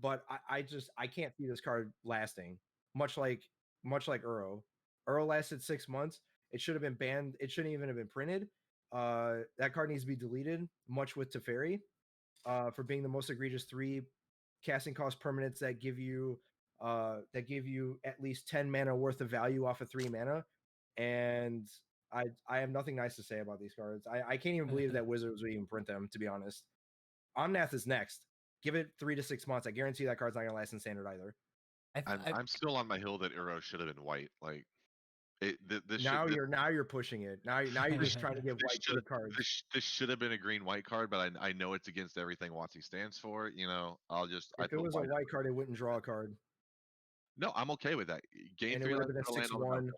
but I can't see this card lasting. Much like Uro. Uro lasted 6 months. It should have been banned. It shouldn't even have been printed. That card needs to be deleted, much with Teferi, for being the most egregious 3 casting cost permanents that give you at least 10 mana worth of value off of 3 mana. And I have nothing nice to say about these cards. I can't even believe that Wizards would even print them, to be honest. Omnath is next. Give it 3 to 6 months. I guarantee that card's not gonna last in standard either. I'm still on my hill that Uro should have been white. Like this now should you're pushing it. Now you're just trying to give white good cards. this should have been a green white card, but I know it's against everything WotC stands for. You know, If it was a white card, it wouldn't draw a card. No, I'm okay with that. Game And 3 it would have been a land on the 6/1.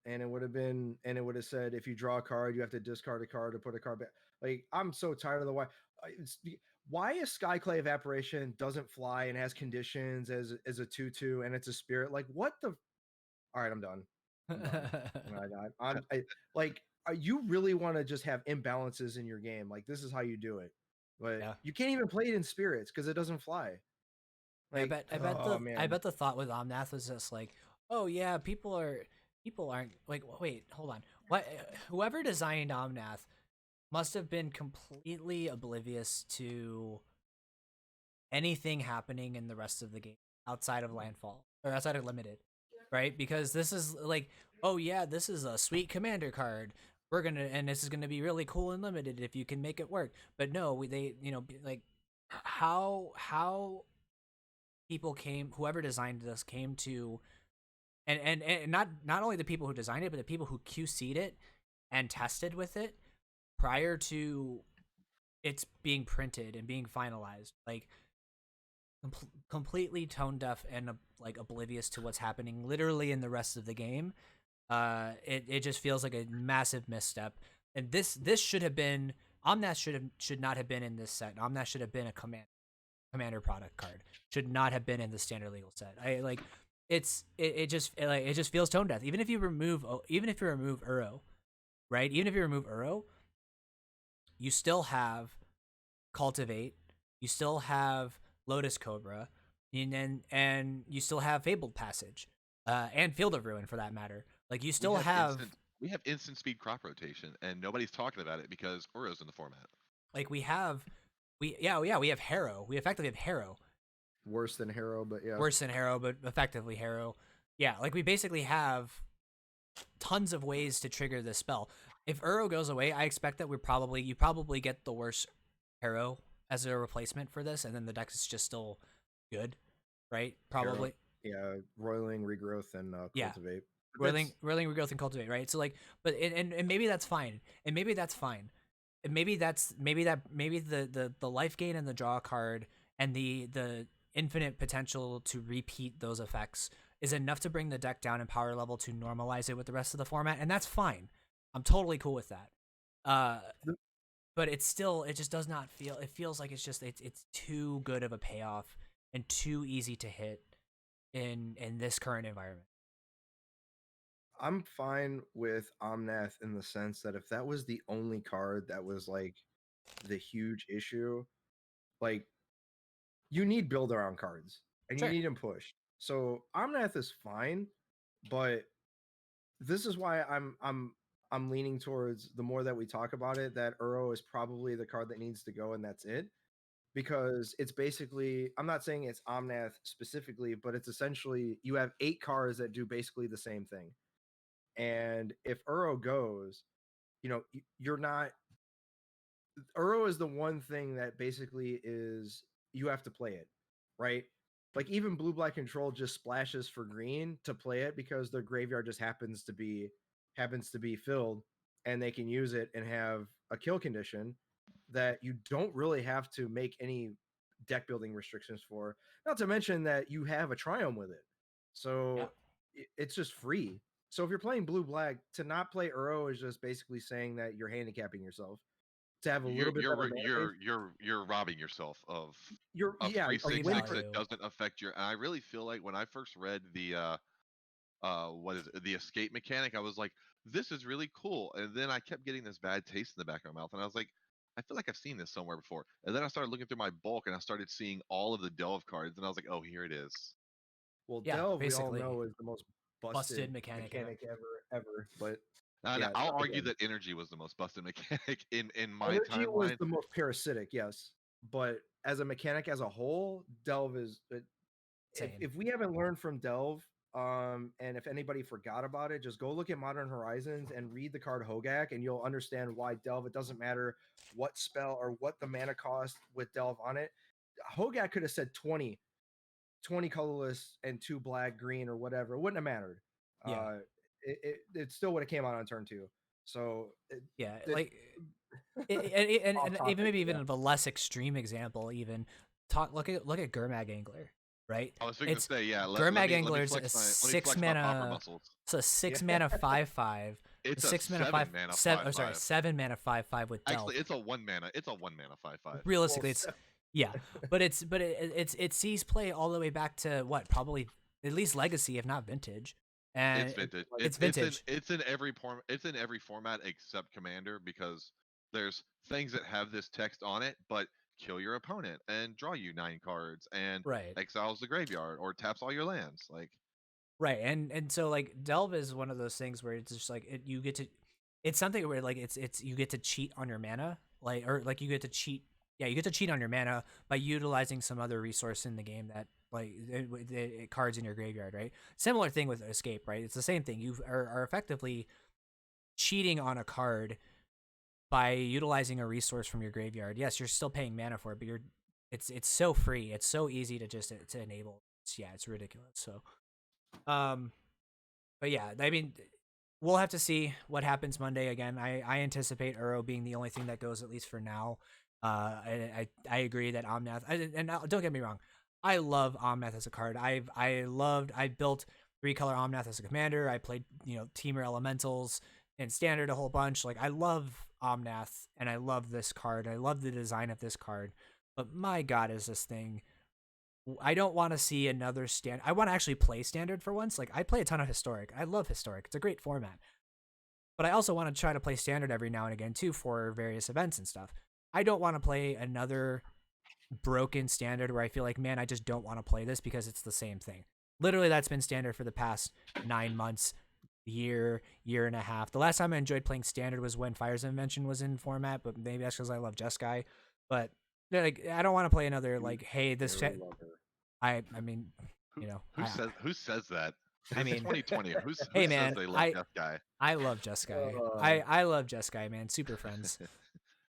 And it would have said if you draw a card, you have to discard a card to put a card back. Like, I'm so tired of the why is Skyclave Apparition doesn't fly and has conditions as a 2/2 and it's a spirit? Like, what the? All right, I'm done. You really want to just have imbalances in your game? Like, this is how you do it, but Yeah. you can't even play it in spirits because it doesn't fly. Like, I bet the thought with Omnath was just like, oh yeah, people aren't like, wait, hold on, what? Whoever designed Omnath must have been completely oblivious to anything happening in the rest of the game outside of Landfall or outside of Limited, right? Because this is like, oh yeah, this is a sweet commander card. And this is gonna be really cool and limited if you can make it work. But no, they, like, how people whoever designed this came to, and not only the people who designed it, but the people who QC'd it and tested with it prior to it's being printed and being finalized, like completely tone deaf and like oblivious to what's happening literally in the rest of the game. It just feels like a massive misstep. And this should have been, Omnath should not have been in this set. Omnath should have been a commander product card. Should not have been in the standard legal set. It just feels tone deaf. Even if you remove Uro, right? Even if you remove Uro, you still have Cultivate, you still have Lotus Cobra, and you still have Fabled Passage, and Field of Ruin for that matter. Like, you still we have instant speed crop rotation, and nobody's talking about it because Uro's in the format. Like, we have Harrow. We effectively have Harrow. Worse than Harrow, but yeah. Worse than Harrow, but effectively Harrow. Yeah, like, we basically have tons of ways to trigger this spell. If Uro goes away, I expect that you probably get the worst Harrow as a replacement for this, and then the deck is just still good, right? Probably. Harrow, yeah, Roiling, Regrowth, and Cultivate. Roiling, Regrowth, and Cultivate, right? So, like, but and maybe that's fine, and maybe that's fine, and maybe the life gain and the draw card and the infinite potential to repeat those effects is enough to bring the deck down in power level to normalize it with the rest of the format, and that's fine. I'm totally cool with that. But it just does not feel. It feels like it's too good of a payoff and too easy to hit in this current environment. I'm fine with Omnath in the sense that if that was the only card that was like the huge issue, like, you need build around cards and you need them pushed. So Omnath is fine, but this is why I'm leaning towards, the more that we talk about it, that Uro is probably the card that needs to go, and that's it. Because it's basically, I'm not saying it's Omnath specifically, but it's essentially you have 8 cards that do basically the same thing. And if Uro goes, you're not Uro is the one thing that basically is you have to play it, right? Like even blue black control just splashes for green to play it because their graveyard just happens to be filled, and they can use it and have a kill condition that you don't really have to make any deck building restrictions for. Not to mention that you have a triumph with it, Yeah. so it's just free. So if you're playing blue black, to not play Uro is just basically saying that you're handicapping yourself to have a little bit better mana base. You're robbing yourself of You're a yeah, free of Free 6/6 that value. doesn't affect your. And I really feel like when I first read the what is it, the escape mechanic, I was like, this is really cool. And then I kept getting this bad taste in the back of my mouth, and I was like, I feel like I've seen this somewhere before. And then I started looking through my bulk, and I started seeing all of the delve cards, and I was like, oh, here it is. well, Yeah, Delve we all basically know is the most busted busted mechanic. mechanic ever. But And yeah, I'll argue again, that energy was the most busted mechanic in my energy was timeline. the most parasitic, yes. But as a mechanic as a whole, Delve is Insane. if we haven't learned from Delve, and if anybody forgot about it, just go look at Modern Horizons and read the card Hogak, and you'll understand why Delve. It doesn't matter what spell or what the mana cost with Delve on it. Hogak could have said 20 colorless and 2 black, green, or whatever. It wouldn't have mattered. Yeah. It still would have came out on turn 2. So Yeah, it, like off and even topic, maybe even yeah. of a less extreme example, even look at Gurmag Angler, right? I was thinking to It's say, yeah. Gurmag Let me Angler's a flex my six popper mana. muscles. It's a six Yeah. mana 5/5. It's a 6 mana 7 mana 7. Oh, 5/5. 7 mana 5/5 with Delve. Actually, it's a 1 mana. It's a 1 mana 5/5. Realistically, Well, it's yeah, but it sees play all the way back to what, probably at least Legacy, if not Vintage, and It's vintage. it's Vintage. It's in every format except Commander, because there's things that have this text on it, but kill your opponent and draw you 9 cards and Right. exiles the graveyard or taps all your lands. Like, Right, and so like Delve is one of those things where it's just like you get to, it's something where like it's you get to cheat on your mana, like, or like you get to cheat, yeah, you get to cheat on your mana by utilizing some other resource in the game that like cards in your graveyard, right? Similar thing with Escape, right? It's the same thing. You are effectively cheating on a card by utilizing a resource from your graveyard. Yes, you're still paying mana for it, but it's so free, it's so easy to just to enable. It's ridiculous. So. But yeah, I mean, we'll have to see what happens Monday. Again, I anticipate Uro being the only thing that goes, at least for now. I agree that Omnath, and don't get me wrong, I love Omnath as a card. I built 3-color Omnath as a commander. I played Teamer Elementals and Standard a whole bunch. Like, I love Omnath and I love this card. I love the design of this card. But my God, is this thing, I don't want to see another I want to actually play Standard for once. Like, I play a ton of Historic. I love Historic. It's a great format. But I also want to try to play Standard every now and again too, for various events and stuff. I don't want to play another broken Standard where I feel like, man, I just don't want to play this because it's the same thing. Literally, that's been Standard for the past 9 months, year and a half. The last time I enjoyed playing Standard was when Fire's Invention was in format, but maybe that's because I love Jeskai. But like, I don't want to play another, like, hey, this I mean, who says that? I It's mean, 2020. Who hey says man, they love Death Guy? I love Jeskai. I love Jeskai, man. Super friends.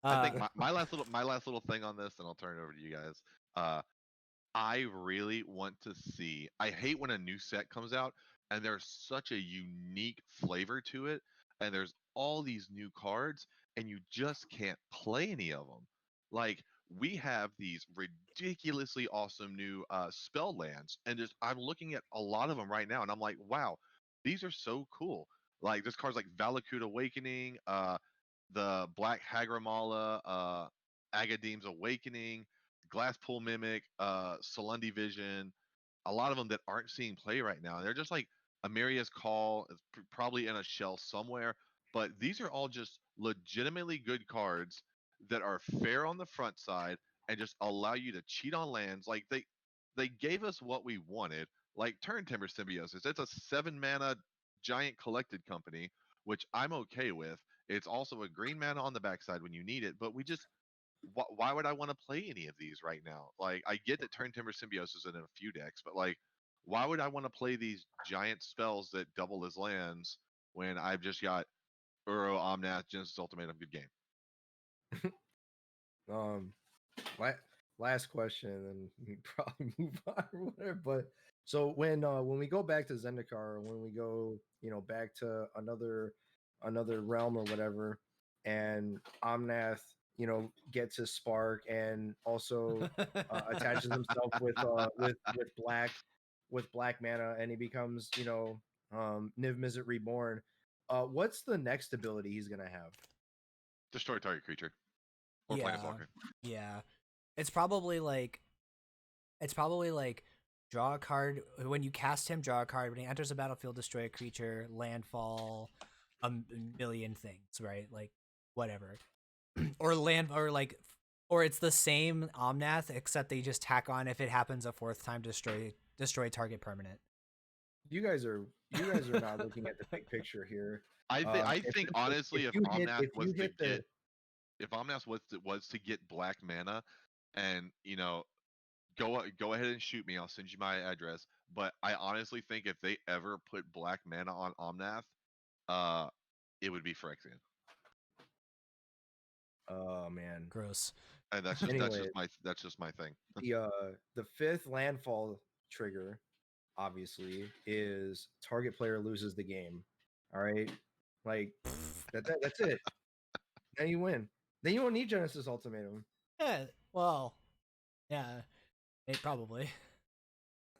I think my last little thing on this, and I'll turn it over to you guys. I really want to see. I hate when a new set comes out and there's such a unique flavor to it, and there's all these new cards, and you just can't play any of them. Like, we have these ridiculously awesome new spell lands, and just I'm looking at a lot of them right now, and I'm like, wow, these are so cool. Like, there's cards like Valakut Awakening, the Black Hagramala, Agadeem's Awakening, Glasspool Mimic, Solundi Vision, a lot of them that aren't seeing play right now. They're just like Amiria's Call is probably in a shell somewhere, but these are all just legitimately good cards that are fair on the front side and just allow you to cheat on lands. Like, they gave us what we wanted, like Turn Timber Symbiosis. It's a 7 mana giant collected company, which I'm okay with. It's also a green mana on the backside when you need it, but why would I want to play any of these right now? Like, I get that Turn Timber Symbiosis is in a few decks, but like, why would I want to play these giant spells that double as lands when I've just got Uro, Omnath, Genesis Ultimatum? Good game. la- last question, and then we probably move on or whatever. But so when we go back to Zendikar, when we go, back to another realm or whatever, and Omnath, gets his spark and also attaches himself with black mana, and he becomes, Niv Mizzet Reborn. What's the next ability he's gonna have? Destroy target creature or Yeah, planeswalker. yeah. It's probably like draw a card when you cast him. Draw a card when he enters the battlefield. Destroy a creature, landfall, a million things, right? Like whatever, or land or like. Or it's the same Omnath, except they just tack on if it happens a fourth time, destroy target permanent. You guys are not looking at the big picture here. I think honestly, if Omnath was to the get if Omnath was to get black mana, and go ahead and shoot me. I'll send you my address. But I honestly think if they ever put black mana on Omnath, it would be Phyrexian. Oh man, Gross. And that's just my thing. The fifth landfall trigger, obviously, is target player loses the game. All right, like that's it. Then you win. Then you don't need Genesis Ultimatum. Yeah. Well. Yeah. Probably.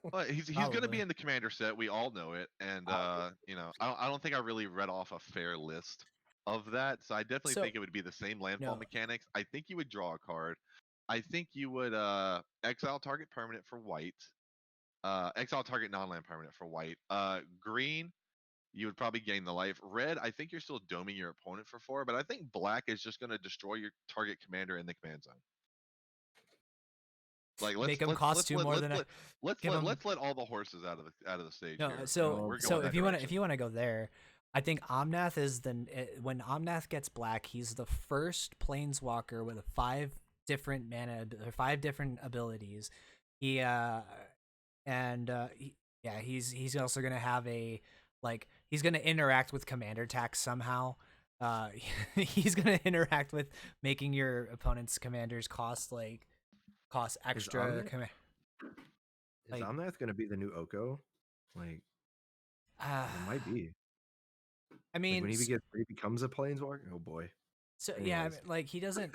Well, he's going to be in the commander set. We all know it, and I don't think I really read off a fair list of that. So I definitely think it would be the same landfall mechanics. I think you would draw a card. I think you would exile target permanent for white. Exile target non-land permanent for white. Green, you would probably gain the life. Red, I think you're still doming your opponent for 4, but I think black is just going to destroy your target commander in the command zone. Like make him cost two more than let's let all the horses out of the stage. No, here. so if you want to go there, I think Omnath is when Omnath gets black, he's the first planeswalker with 5 different mana or 5 different abilities. He's also gonna have he's gonna interact with commander tax somehow. He's gonna interact with making your opponent's commanders cost extra. Is Omnath going to be the new Oko? Like, it might be. I mean, when he becomes a planeswalker, oh boy. So anyways. Yeah, he doesn't.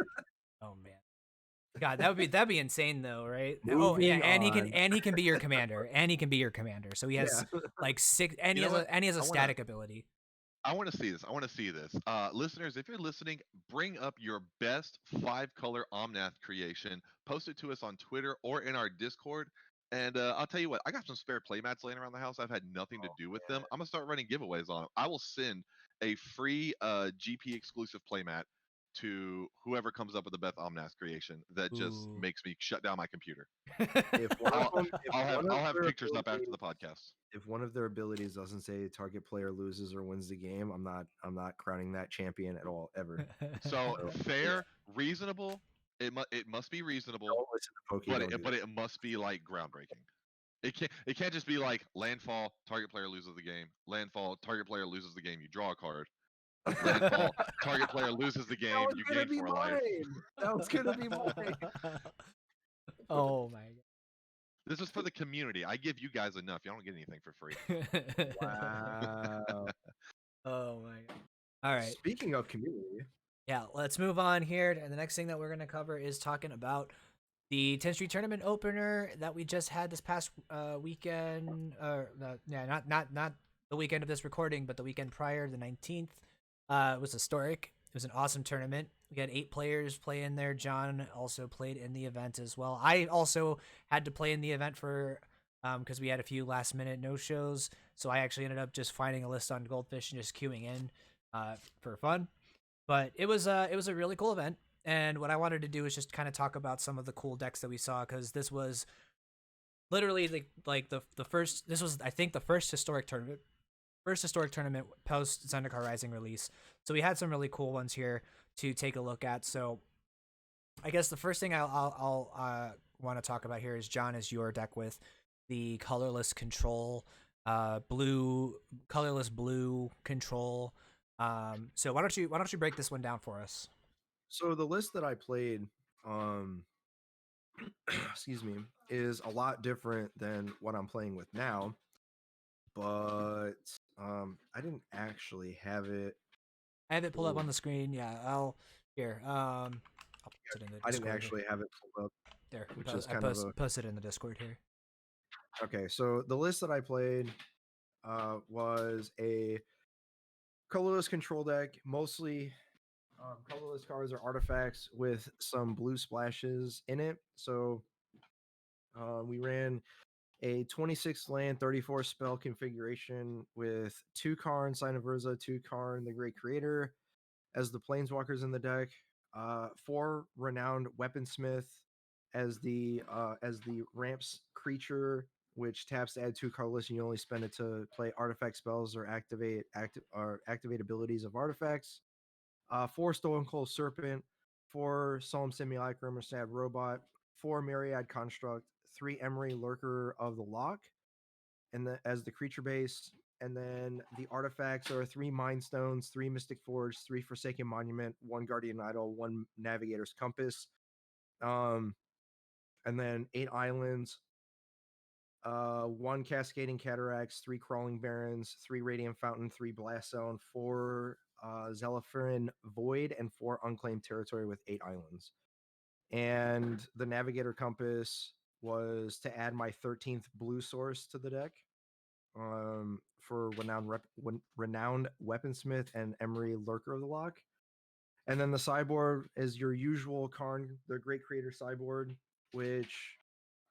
Oh man, God, that'd be insane though, right? And he can be your commander, So he has 6, and he has a static ability. I want to see this. Listeners, if you're listening, bring up your best 5-color Omnath creation. Post it to us on Twitter or in our Discord. And I'll tell you what, I got some spare playmats laying around the house. I've had nothing to do with them. I'm going to start running giveaways on them. I will send a free GP exclusive playmat to whoever comes up with the best Omnath creation that just makes me shut down my computer. I'll have pictures up after the podcast. If one of their abilities doesn't say target player loses or wins the game, I'm not crowning that champion at all ever. So fair, reasonable. It must be reasonable, but it must be groundbreaking. It can't just be landfall, target player loses the game. Landfall, target player loses the game. You draw a card. Landfall, target player loses the game. You gain 4 life. That was gonna be mine. Oh my god. This is for the community. I give you guys enough. Y'all don't get anything for free. Wow. Oh my god. All right. Speaking of community. Yeah, let's move on here. And the next thing that we're going to cover is talking about the 10th Street Tournament opener that we just had this past weekend. Not the weekend of this recording, but the weekend prior, the 19th. It was historic. It was an awesome tournament. We had 8 players play in there. John also played in the event as well. I also had to play in the event for because we had a few last minute no shows. So I actually ended up just finding a list on Goldfish and just queuing in for fun. But it was a really cool event, and what I wanted to do is just kind of talk about some of the cool decks that we saw, because this was literally the first. This was, I think, the first historic tournament post Zendikar Rising release. So we had some really cool ones here to take a look at. So I guess the first thing I'll want to talk about here is, John, is your deck with the colorless control, colorless blue control. So why don't you break this one down for us? So the list that I played, um, excuse me, is a lot different than what I'm playing with now. But I didn't actually have it. I have it pulled up on pulled- the screen. Yeah, I'll here. I'll post it in the I didn't Discord. actually have it pulled up, There, which is I kind of a posted it in the Discord here. okay. So the list that I played was a colorless control deck, mostly colorless cards or artifacts with some blue splashes in it. So we ran a 26 land, 34 spell configuration with 2 Karn, Sign of Urza, 2 Karn, the Great Creator, as the planeswalkers in the deck. 4 Renowned Weaponsmith as the ramps creature, which taps to add 2 colorless, and you only spend it to play artifact spells or activate abilities of artifacts. 4 Stolen Cold Serpent, 4 Solemn Simulacrum or Sad Robot, 4 Myriad Construct, 3 Emery Lurker of the Lock, and as the creature base. And then the artifacts are 3 Mind Stones, 3 Mystic Forge, 3 Forsaken Monument, 1 Guardian Idol, 1 Navigator's Compass, um, and then 8 islands, 1 Cascading Cataracts, 3 Crawling Barrens, 3 Radiant Fountain, 3 Blast Zone, 4 Zephyrin Void, and 4 Unclaimed Territory with 8 islands. And the Navigator Compass was to add my 13th blue source to the deck for Renowned Weaponsmith and Emery Lurker of the Lock. And then the sideboard is your usual Karn, the Great Creator sideboard, which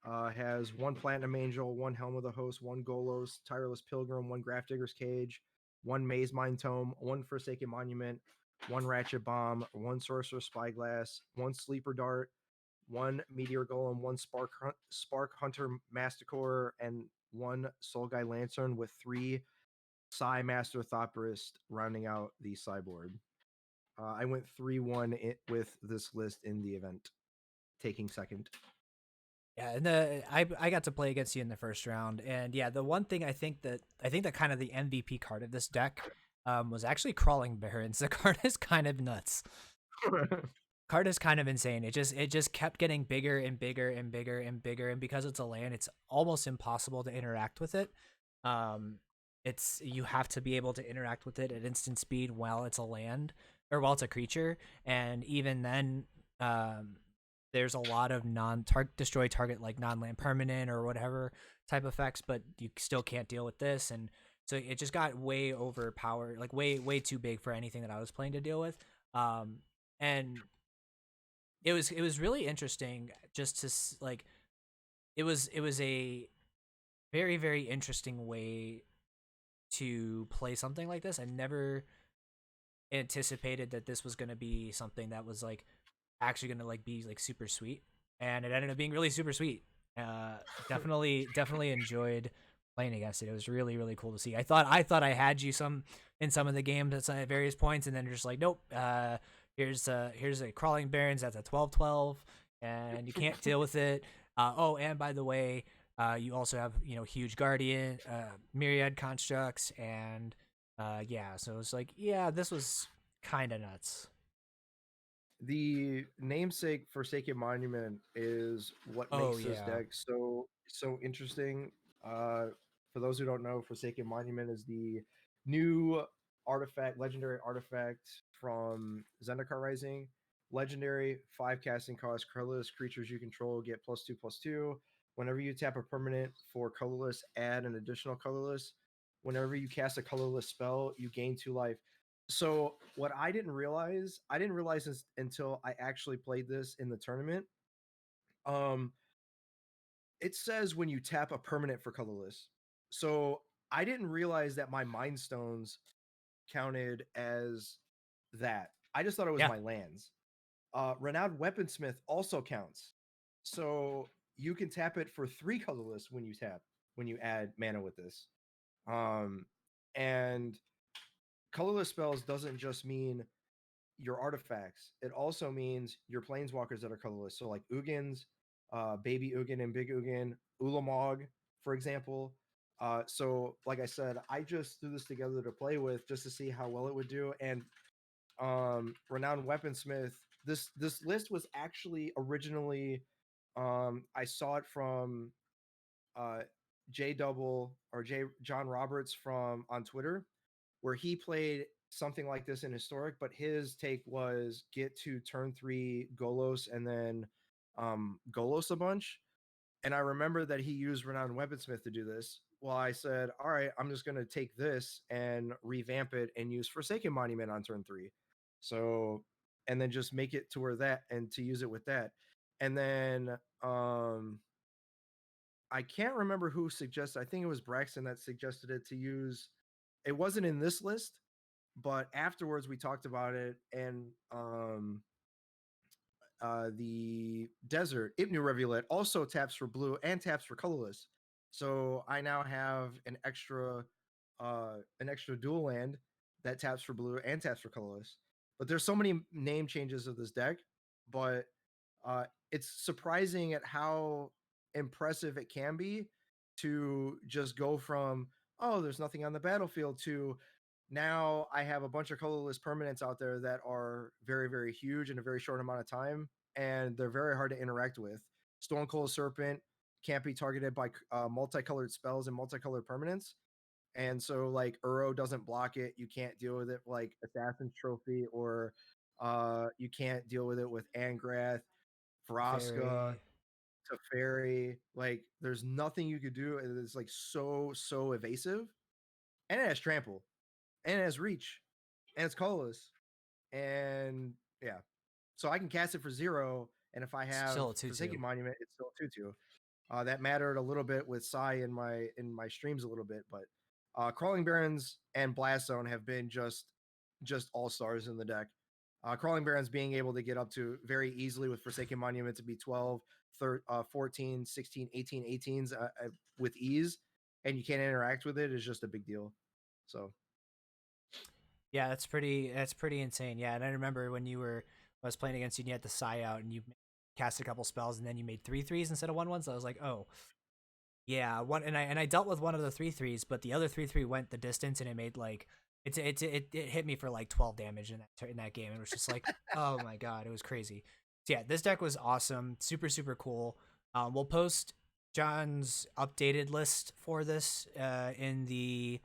has 1 Platinum Angel, 1 Helm of the Host, 1 Golos, Tireless Pilgrim, 1 Grafdigger's Cage, 1 Maze Mind Tome, 1 Forsaken Monument, 1 Ratchet Bomb, 1 Sorcerer Spyglass, 1 Sleeper Dart, 1 Meteor Golem, 1 Spark Hunter Masticore, and 1 Soul Guy Lantern with 3 Psy Master Thopterist rounding out the sideboard. I went 3-1 with this list in the event, taking second. Yeah, and I got to play against you in the first round, and yeah, the one thing I think that kind of the MVP card of this deck was actually Crawling Barrens. The card is kind of nuts. Card is kind of insane. It just kept getting bigger and bigger and bigger and bigger, and because it's a land, it's almost impossible to interact with it. It's you have to be able to interact with it at instant speed while it's a land or while it's a creature, and even then, there's a lot of destroy target like non-land permanent or whatever type effects, but you still can't deal with this, and so it just got way overpowered, like way too big for anything that I was playing to deal with. And it was really interesting just to like it was a very interesting way to play something like this. I never anticipated that this was going to be something that was like actually going to like be like super sweet, and it ended up being really super sweet. Definitely enjoyed playing against it. It was really cool to see. I thought I had you in some of the games at various points, and then just like nope. Here's a Crawling Barrens that's a 12/12, and you can't deal with it. Oh, and by the way, you also have huge Guardian, Myriad Constructs, and yeah. So it's like yeah, this was kind of nuts. The namesake Forsaken Monument is what Oh makes this yeah, deck so interesting. For those who don't know, Forsaken Monument is the new legendary artifact from Zendikar Rising. Legendary 5 casting cost, colorless creatures you control get +2/+2. Whenever you tap a permanent for colorless, add an additional colorless. Whenever you cast a colorless spell, you gain 2 life. So what I didn't realize this until I actually played this in the tournament. Um, it says when you tap a permanent for colorless. So I didn't realize that my Mind Stones counted as that. I just thought it was yeah. my lands. Renowned Weaponsmith also counts. So you can tap it for 3 colorless when you add mana with this. And colorless spells doesn't just mean your artifacts. It also means your planeswalkers that are colorless. So like Ugins, Baby Ugin and Big Ugin, Ulamog, for example. So like I said, I just threw this together to play with just to see how well it would do. And Renowned Weaponsmith this list was actually originally, I saw it from uh J Double or J John Roberts from on Twitter, where he played something like this in Historic, but his take was get to turn 3 Golos and then Golos a bunch. And I remember that he used Renowned Weaponsmith to do this. Well, I said, all right, I'm just going to take this and revamp it and use Forsaken Monument on turn 3. So, and then just make it to where that, and to use it with that. And then I can't remember who suggested, I think it was Braxton that suggested it, to use, it wasn't in this list, but afterwards we talked about it, and the desert Ipnu Revulet also taps for blue and taps for colorless. So I now have an extra dual land that taps for blue and taps for colorless. But there's so many name changes of this deck, but it's surprising at how impressive it can be to just go from, oh, there's nothing on the battlefield, to now I have a bunch of colorless permanents out there that are very, very huge in a very short amount of time, and they're very hard to interact with. Stonecold Serpent can't be targeted by multicolored spells and multicolored permanents. And so, like, Uro doesn't block it. You can't deal with it like Assassin's Trophy, or you can't deal with it with Angrath, Vraska, Very. Teferi. Like, there's nothing you could do. It's like so evasive. And it has trample, and it has reach, and it's colorless. And yeah, so I can cast it for 0, and if I have Still a 2/2. Forsaken Monument, it's still 2/2. That mattered a little bit with Sai in my streams a little bit, but Crawling Barons and Blast Zone have been just all stars in the deck. Crawling Barons being able to get up to very easily with Forsaken Monument to be 12, 14, 16, 18, 18s with ease, and you can't interact with it, is just a big deal. So Yeah, that's pretty insane. Yeah, and I remember when I was playing against you and you had the Psy out and you cast a couple spells and then you made 3/3s instead of 1/1s. I was like, oh, yeah, one, and I dealt with one of the 3/3s, but the other 3/3 went the distance and it made like it hit me for like 12 damage in that game. It was just like, oh my god, it was crazy. So yeah, this deck was awesome, super super cool. We'll post John's updated list for this in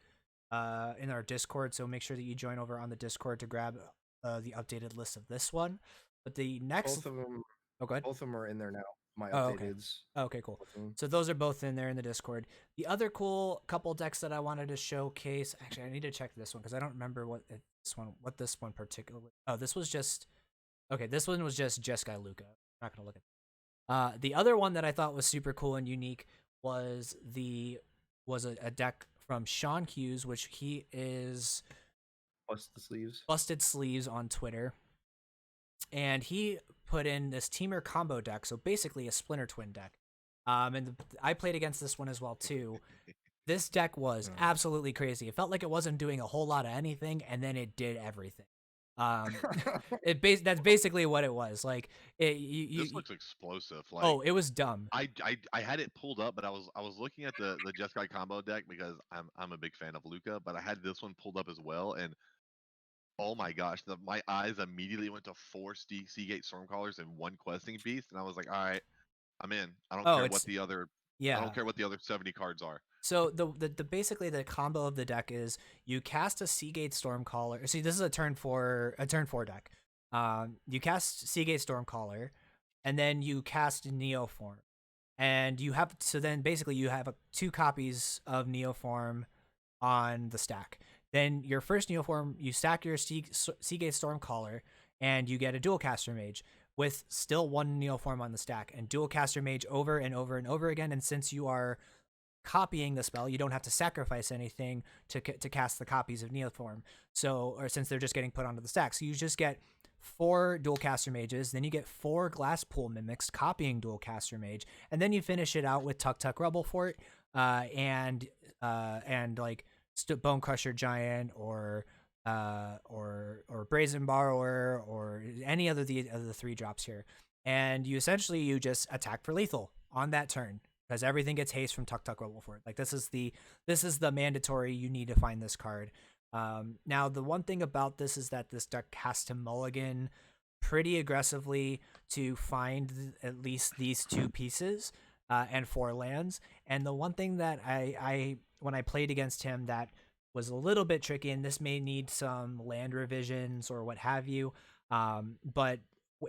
our Discord, so make sure that you join over on the Discord to grab the updated list of this one. But the next, both of them, oh, go ahead. both of them are in there now. My Oh, okay. updateds. Okay, cool. So those are both in there in the Discord. The other cool couple decks that I wanted to showcase, actually, I need to check this one because I don't remember what this one particularly. Oh, this was just okay. This one was just Jeskai Luca. I'm not gonna look at. The other one that I thought was super cool and unique was a deck from Sean Hughes, which he is Busted Sleeves on Twitter. And he put in this Teamer combo deck, so basically a Splinter Twin deck. And I played against this one as well too. This deck was absolutely crazy. It felt like it wasn't doing a whole lot of anything, and then it did everything. That's basically what it was. Like this looks explosive. Like, oh, it was dumb. I had it pulled up, but I was looking at the Jeskai combo deck because I'm a big fan of Luca, but I had this one pulled up as well, and oh my gosh, my eyes immediately went to 4 Seagate Stormcallers and 1 Questing Beast, and I was like, all right, I'm in. I don't care what the other yeah. I don't care what the other 70 cards are. So the basically the combo of the deck is you cast a Seagate Stormcaller. See, this is a turn 4 deck. You cast Seagate Stormcaller, and then you cast Neoform, and then basically you have 2 copies of Neoform on the stack. Then your first Neoform, you stack your Seagate Stormcaller, and you get a Dualcaster Mage with still 1 Neoform on the stack, and Dualcaster Mage over and over and over again. And since you are copying the spell, you don't have to sacrifice anything to cast the copies of Neoform. So, or since they're just getting put onto the stack, so you just get 4 Dualcaster Mages, then you get 4 Glasspool Mimics copying Dualcaster Mage, and then you finish it out with Tuk Tuk Rubble Fort, and like Bone Crusher Giant or Brazen Borrower or any other of the 3 drops here, and you just attack for lethal on that turn because everything gets haste from Tuk Tuk Rubble Fort. Like this is the mandatory. You need to find this card. Now the one thing about this is that this deck has to mulligan pretty aggressively to find at least these 2 pieces and 4 lands. And the one thing that I when I played against him that was a little bit tricky, and this may need some land revisions or what have you, but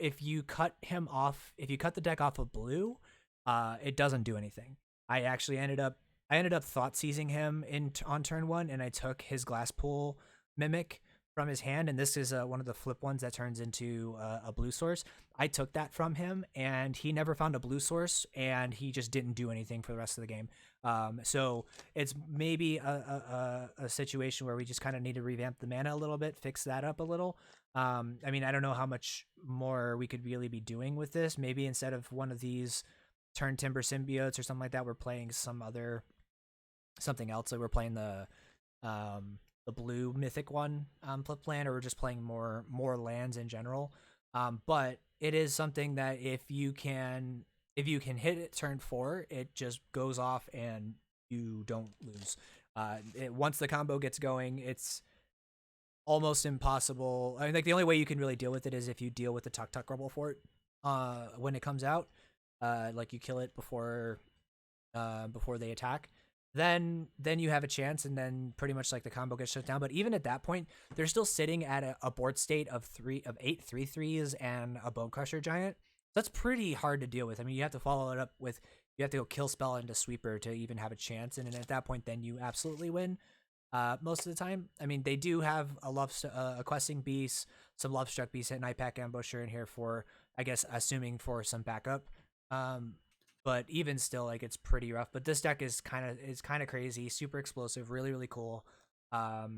if you cut the deck off of blue, it doesn't do anything. I actually ended up thought seizing him on turn 1, and I took his glass pool mimic from his hand, and this is one of the flip ones that turns into a blue source. I took that from him, and he never found a blue source, and he just didn't do anything for the rest of the game. So it's maybe a situation where we just kind of need to revamp the mana a little bit, fix that up a little. I mean, I don't know how much more we could really be doing with this. Maybe instead of one of these turn timber symbiotes or something like that, we're playing something else. Like we're playing the blue mythic one flip land, or we're just playing more lands in general. But it is something that if you can hit it turn 4, it just goes off and you don't lose. Once the combo gets going, it's almost impossible. I mean, like the only way you can really deal with it is if you deal with the Tuk Tuk Rubble Fort when it comes out. Like you kill it before they attack. Then you have a chance, and then pretty much like the combo gets shut down. But even at that point, they're still sitting at a board state of 8 3/3s and a Bone Crusher Giant. That's pretty hard to deal with. I mean, you have to follow it up with, you have to go kill spell into sweeper to even have a chance, and at that point, then you absolutely win. Most of the time, I mean, they do have a questing beast, some love struck beast, and Night Pack Ambusher in here for, I guess, assuming for some backup. But even still, like, it's pretty rough. But this deck is kind of crazy, super explosive, really really cool. I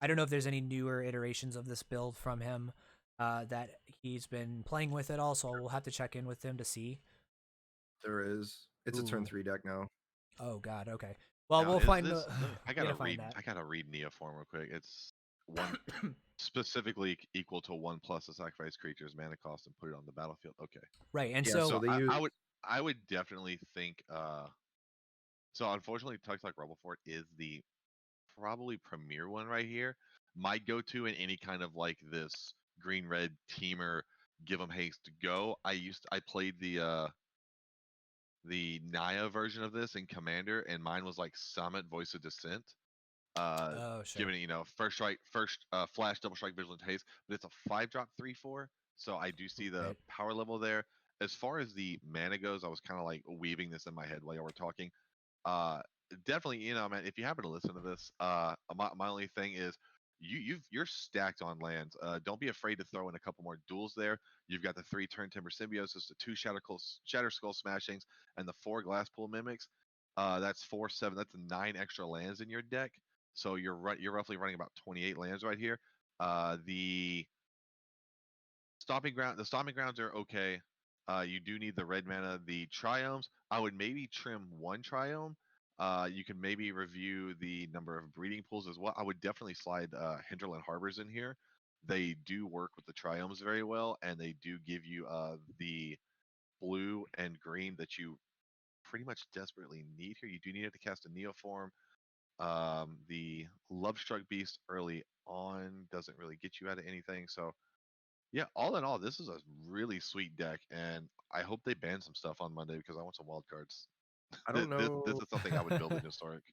don't know if there's any newer iterations of this build from him that he's been playing with at all, so we'll have to check in with him to see. There is. It's a turn 3 deck now. Oh God. Okay. Well, Now, we'll find. I gotta find read. that. I gotta read Neoform real quick. It's one specifically equal to 1+ the sacrifice creature's mana cost and put it on the battlefield. Okay. Right, and Yeah, so so they use. I would definitely think. So unfortunately, Tuk Tuk Rubble Fort is the probably premier one right here. My go-to in any kind of like this green red teamer, give them haste go. I played the Naya version of this in Commander, and mine was like Summit Voice of Dissent. Oh, sure. Giving it, first strike, flash, double strike, vigilant haste, but it's a 5-drop 3/4. So I do see the Right. power level there. As far as the mana goes, I was kind of like weaving this in my head while you were talking. Definitely, man, if you happen to listen to this, my only thing is you're stacked on lands. Don't be afraid to throw in a couple more duels there. You've got the 3 turn timber symbiosis, the 2 shatter skull smashings, and the 4 glass pool mimics. That's 4 7. That's 9 extra lands in your deck. So you're roughly running about 28 lands right here. The stomping grounds are okay. You do need the red mana. The triomes, I would maybe trim 1 triome. You can maybe review the number of breeding pools as well. I would definitely slide Hinterland Harbors in here. They do work with the triomes very well, and they do give you the blue and green that you pretty much desperately need here. You do need it to cast a Neoform. The Lovestruck Beast early on doesn't really get you out of anything. So yeah, all in all, this is a really sweet deck, and I hope they ban some stuff on Monday because I want some wild cards. I don't know. This is something I would build in Historic.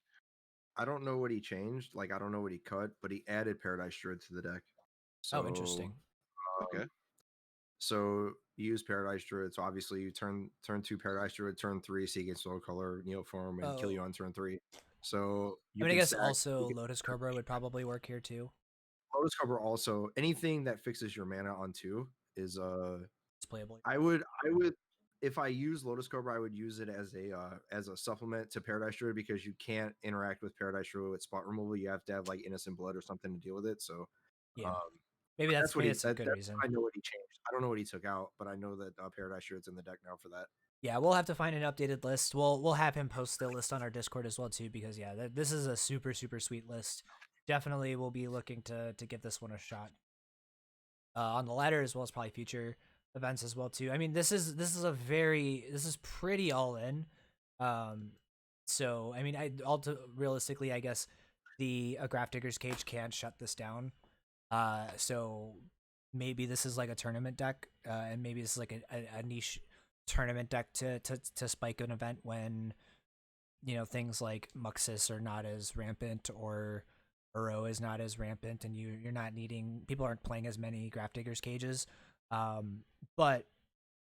I don't know what he changed. Like, I don't know what he cut, but he added Paradise Druid to the deck. So, Oh, interesting. Okay. So you use Paradise Druid. So obviously you turn 2 Paradise Druid, turn 3 Seek and Soul Color, Neoform, and kill you on turn 3. So I mean, I guess also Lotus Cobra would probably work here too. Lotus Cobra also, anything that fixes your mana on 2 is It's playable. I would if I use Lotus Cobra, I would use it as a supplement to Paradise Druid because you can't interact with Paradise Druid with spot removal. You have to have like Innocent Blood or something to deal with it. So Yeah, maybe that's what a good reason. I know what he changed. I don't know what he took out, but I know that Paradise Druid's in the deck now for that. Yeah, we'll have to find an updated list. We'll have him post the list on our Discord as well too, because yeah, this is a super super sweet list. Definitely, we'll be looking to give this one a shot on the ladder as well as probably future events as well too. I mean, this is pretty all in. So I mean, realistically, I guess the Graph Digger's Cage can't shut this down. So maybe this is like a tournament deck, and maybe this is like a niche tournament deck to spike an event when things like Muxus are not as rampant or Uro is not as rampant, and you're not needing people aren't playing as many Grafdigger's cages. But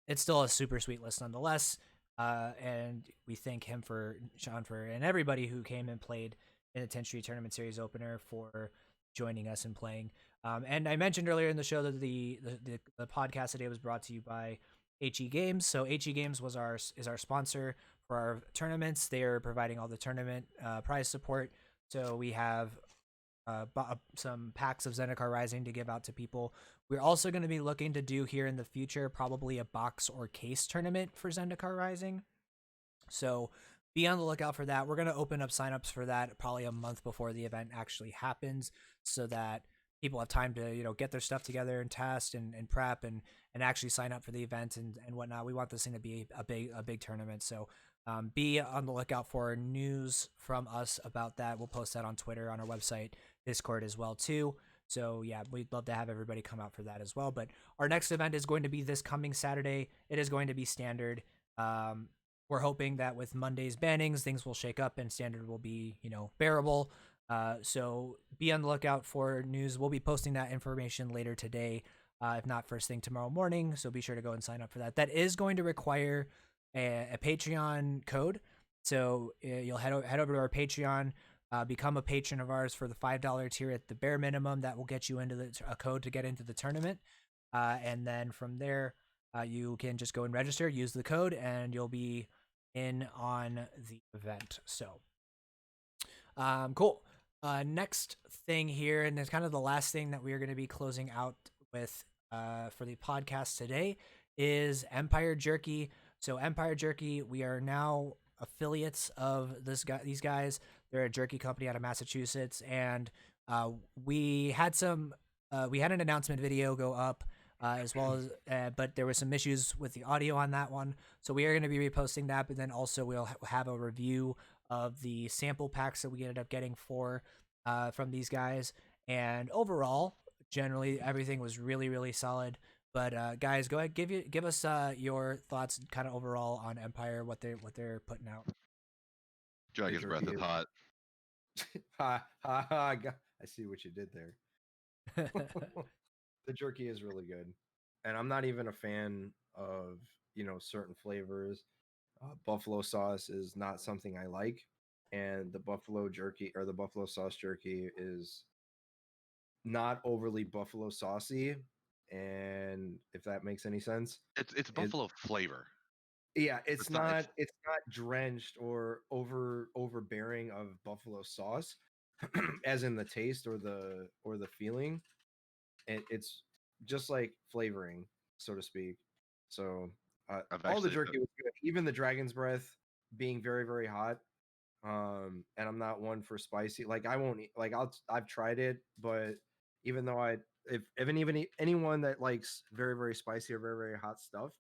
it's still a super sweet list nonetheless. And we thank him for Sean for and everybody who came and played in the 10th Street Tournament Series opener for joining us and playing. And I mentioned earlier in the show that the podcast today was brought to you by HEGames. So HEGames is our sponsor for our tournaments. They are providing all the tournament prize support. So we have some packs of Zendikar Rising to give out to people. We're also going to be looking to do here in the future probably a box or case tournament for Zendikar Rising. So be on the lookout for that. We're going to open up signups for that probably a month before the event actually happens, so that people have time to get their stuff together and test and prep and actually sign up for the event and whatnot. We want this thing to be a big tournament. So be on the lookout for news from us about that. We'll post that on Twitter, on our website, Discord as well too. So yeah, we'd love to have everybody come out for that as well. But our next event is going to be this coming Saturday. It is going to be standard. We're hoping that with Monday's bannings, things will shake up and standard will be, bearable. So be on the lookout for news. We'll be posting that information later today, if not first thing tomorrow morning. So be sure to go and sign up for that. That is going to require a Patreon code. So you'll head over to our Patreon, become a patron of ours for the $5 tier at the bare minimum. That will get you into a code to get into the tournament. And then from there, you can just go and register, use the code, and you'll be in on the event. So cool. Next thing here, and it's kind of the last thing that we are going to be closing out with for the podcast today, is Empire Jerky. So Empire Jerky, we are now affiliates of these guys. They're a jerky company out of Massachusetts, and we had an announcement video go up as well as, but there were some issues with the audio on that one. So we are going to be reposting that, but then also we'll have a review of the sample packs that we ended up getting from these guys. And overall, generally everything was really, really solid. But guys, go ahead, give us your thoughts, kind of overall on Empire, what they're putting out. Dragon's Breath is hot. Ha ha ha! I see what you did there. The jerky is really good, and I'm not even a fan of certain flavors. Buffalo sauce is not something I like, and the buffalo jerky or the buffalo sauce jerky is not overly buffalo saucy, and if that makes any sense. It's buffalo flavor. Yeah, it's not drenched or overbearing of buffalo sauce as in the taste or the feeling. It's just like flavoring, so to speak. So all the jerky was good, even the dragon's breath being very, very hot. And I'm not one for spicy. Like I won't eat, like I've tried it, but even though if anyone that likes very, very spicy or very, very hot stuff,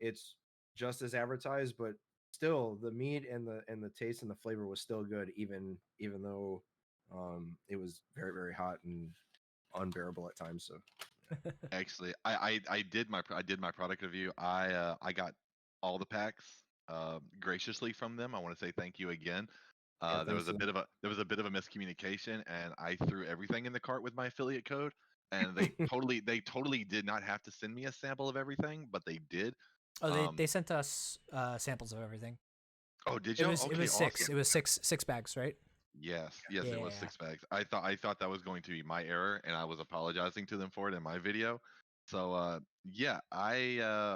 it's just as advertised, but still the meat and the taste and the flavor was still good, even though it was very, very hot and unbearable at times. So Actually, I did my product review. I got all the packs graciously from them. I want to say thank you again. There was a bit of a miscommunication, and I threw everything in the cart with my affiliate code, and they totally did not have to send me a sample of everything, but they did. Oh, they sent us samples of everything. Oh, did you? It was six. Awesome. It was six bags, right? Yes, yeah. It was 6 bags. I thought that was going to be my error, and I was apologizing to them for it in my video. So yeah, I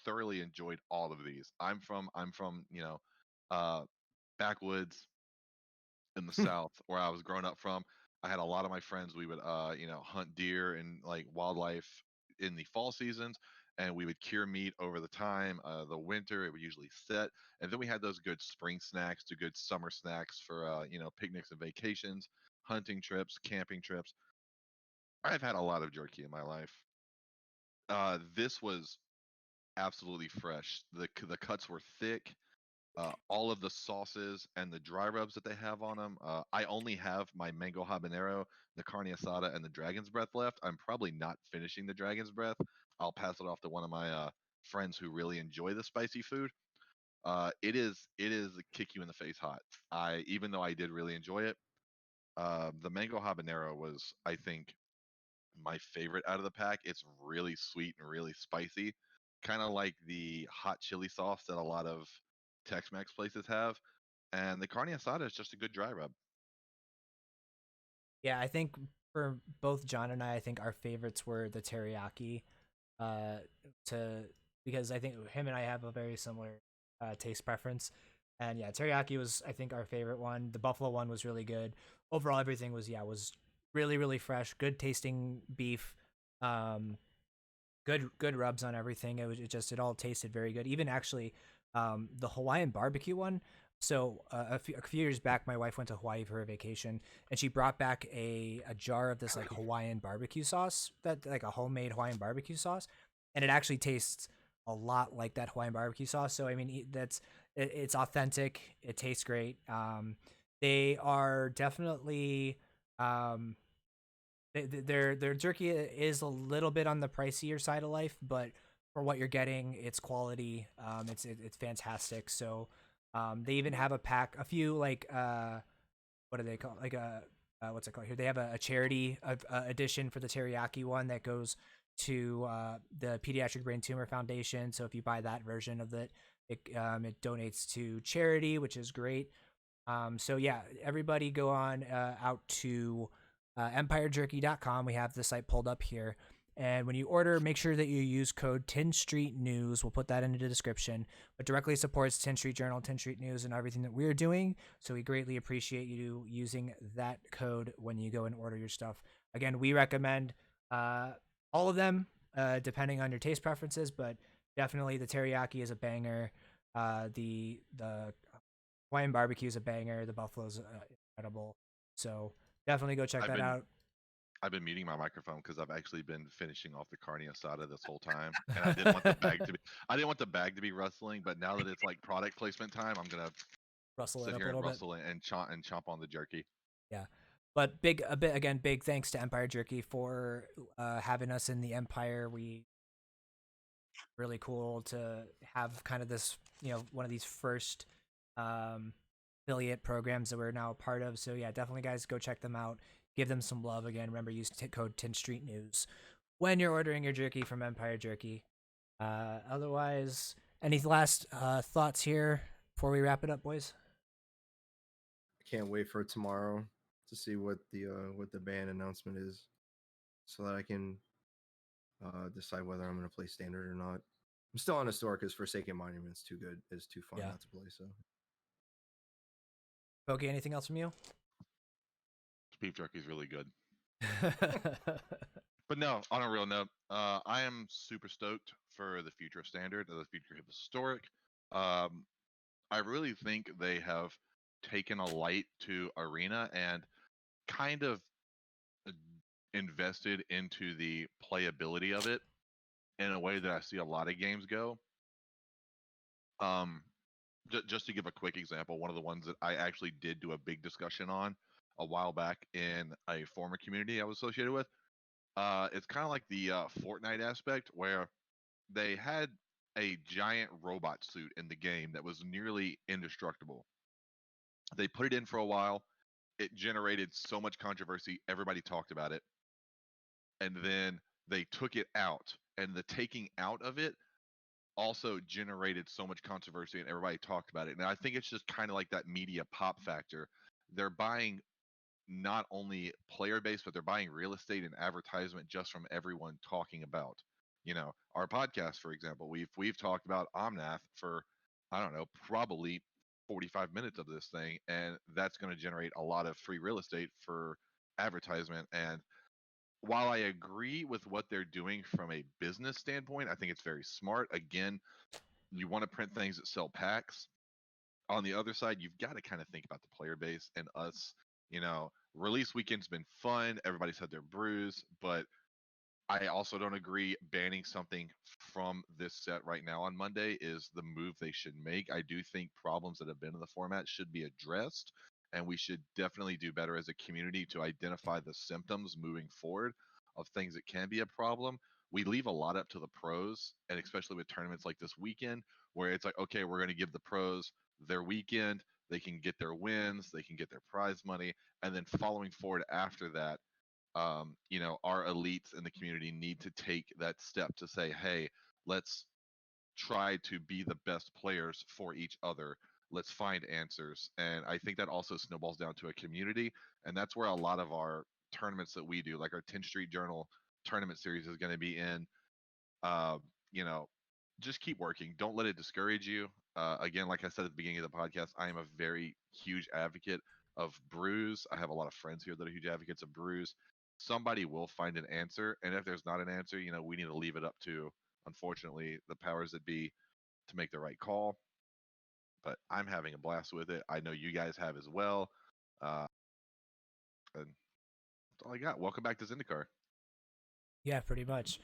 thoroughly enjoyed all of these. I'm from uh backwoods in the south where I was growing up from. I had a lot of my friends. We would hunt deer and like wildlife in the fall seasons, and we would cure meat over the time. The winter it would usually set, and then we had those good spring snacks to good summer snacks for picnics and vacations, hunting trips, camping trips. I've had a lot of jerky in my life. This was absolutely fresh. The cuts were thick. All of the sauces and the dry rubs that they have on them. I only have my mango habanero, the carne asada, and the dragon's breath left. I'm probably not finishing the dragon's breath. I'll pass it off to one of my friends who really enjoy the spicy food. It is a kick you in the face hot. I Even though I did really enjoy it, the mango habanero was, I think, my favorite out of the pack. It's really sweet and really spicy, kind of like the hot chili sauce that a lot of Tex-Mex places have. And the carne asada is just a good dry rub. Yeah, I think for both John and I think our favorites were the teriyaki. Uh, to because I think him and I have a very similar taste preference. And yeah, teriyaki was I think our favorite one. The buffalo one was really good. Overall, everything was really fresh, good tasting beef. Um, good rubs on everything. It all tasted very good. Even actually, the Hawaiian barbecue one. So a few years back, my wife went to Hawaii for a vacation, and she brought back a jar of this like Hawaiian barbecue sauce, that like a homemade Hawaiian barbecue sauce, and it actually tastes a lot like that Hawaiian barbecue sauce. So I mean, it's authentic. It tastes great. They are definitely um, their jerky is a little bit on the pricier side of life, but for what you're getting, it's quality. It's fantastic. So, they even have a pack, a few like what do they call like a what's it called here? They have a charity edition for the teriyaki one that goes to the Pediatric Brain Tumor Foundation. So if you buy that version of it donates to charity, which is great. So yeah, everybody go on out to empirejerky.com. We have the site pulled up here. And when you order, make sure that you use code 10 Street News. We'll put that into the description. But directly supports 10 Street Journal, 10 Street News, and everything that we're doing. So we greatly appreciate you using that code when you go and order your stuff. Again, we recommend all of them, depending on your taste preferences, but definitely the teriyaki is a banger. The Hawaiian barbecue is a banger. The buffalo's incredible. So definitely go check I've that been out. I've been muting my microphone because I've actually been finishing off the carne asada this whole time, and I didn't want the bag to be I didn't want the bag to be rustling. But now that it's like product placement time, I'm gonna Rustle it sit up here a and little bit. rustle and chomp on the jerky. Yeah. But big thanks to Empire Jerky for having us in the Empire. We really cool to have kind of this, one of these first um, affiliate programs that we're now a part of. So yeah, definitely guys go check them out. Give them some love again. Remember, use code 10 Street News when you're ordering your jerky from Empire Jerky. Otherwise, any last thoughts here before we wrap it up, boys? I can't wait for tomorrow to see what the ban announcement is, so that I can decide whether I'm going to play standard or not. I'm still on Historic because Forsaken Monument's too good. It's too fun Yeah. not to play. So Okay, anything else from you? Beef jerky is really good. But no, on a real note, I am super stoked for the future of Standard, the future of Historic. Um, I really think they have taken a light to Arena and kind of uh, invested into the playability of it in a way that I see a lot of games go. Um, just to give a quick example, one of the ones that I actually did do a big discussion on a while back in a former community I was associated with. It's kind of like the Fortnite aspect where they had a giant robot suit in the game that was nearly indestructible. They put it in for a while. It generated so much controversy. Everybody talked about it. And then they took it out. And the taking out of it also generated so much controversy and everybody talked about it. And I think it's just kind of like that media pop factor. They're buying not only player base, but they're buying real estate and advertisement just from everyone talking about, our podcast, for example. We've talked about Omnath for, I don't know, probably 45 minutes of this thing, and that's going to generate a lot of free real estate for advertisement. And while I agree with what they're doing from a business standpoint, I think it's very smart. Again, you want to print things that sell packs. On the other side, you've got to kind of think about the player base and us. Release weekend's been fun. Everybody's had their brews, but I also don't agree banning something from this set right now on Monday is the move they should make. I do think problems that have been in the format should be addressed, and we should definitely do better as a community to identify the symptoms moving forward of things that can be a problem. We leave a lot up to the pros, and especially with tournaments like this weekend, where it's like, okay, we're going to give the pros their weekend, they can get their wins, they can get their prize money, and then following forward after that, our elites in the community need to take that step to say, hey, let's try to be the best players for each other. Let's find answers. And I think that also snowballs down to a community. And that's where a lot of our tournaments that we do, like our 10th Street Journal tournament series, is going to be in. Uh, you know, just keep working. Don't let it discourage you. Again, like I said at the beginning of the podcast, I am a very huge advocate of brews. I have a lot of friends here that are huge advocates of brews. Somebody will find an answer, and if there's not an answer, we need to leave it up to, unfortunately, the powers that be to make the right call. But I'm having a blast with it. I know you guys have as well. Uh, and that's all I got. Welcome back to Zendikar. Yeah, pretty much.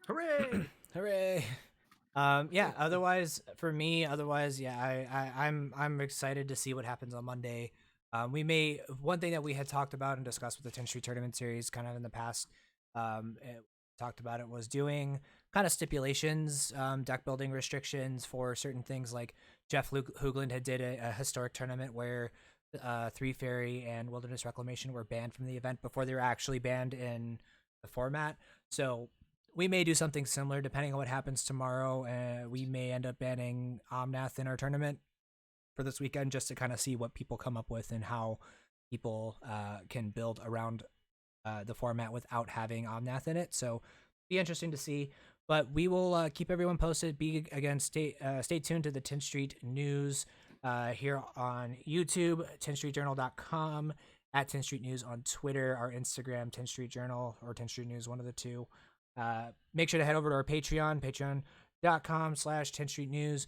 Hooray! Hooray! Yeah. Otherwise, for me, yeah, I'm excited to see what happens on Monday. We may one thing that we had talked about and discussed with the 10th Street Tournament series, kind of in the past, talked about it was doing kind of stipulations, deck building restrictions for certain things. Like Jeff Hoogland had did a historic tournament where Three Fairy and Wilderness Reclamation were banned from the event before they were actually banned in the format. So we may do something similar depending on what happens tomorrow. We may end up banning Omnath in our tournament for this weekend just to kind of see what people come up with and how people can build around the format without having Omnath in it. So be interesting to see. But we will keep everyone posted. Stay tuned to the 10th Street News here on YouTube, 10thstreetjournal.com, at 10th Street News on Twitter, our Instagram, 10th Street Journal, or 10th Street News, one of the two. Make sure to head over to our Patreon, patreon.com/10th Street News,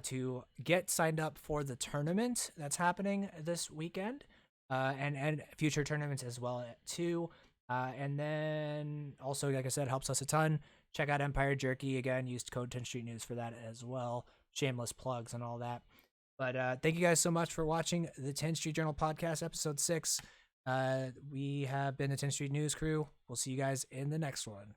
to get signed up for the tournament that's happening this weekend, and future tournaments as well too. And then also, like I said, helps us a ton. Check out Empire Jerky again. Use code 10th Street News for that as well. Shameless plugs and all that. But thank you guys so much for watching the 10th Street Journal podcast, episode 6. We have been the 10th Street News crew. We'll see you guys in the next one.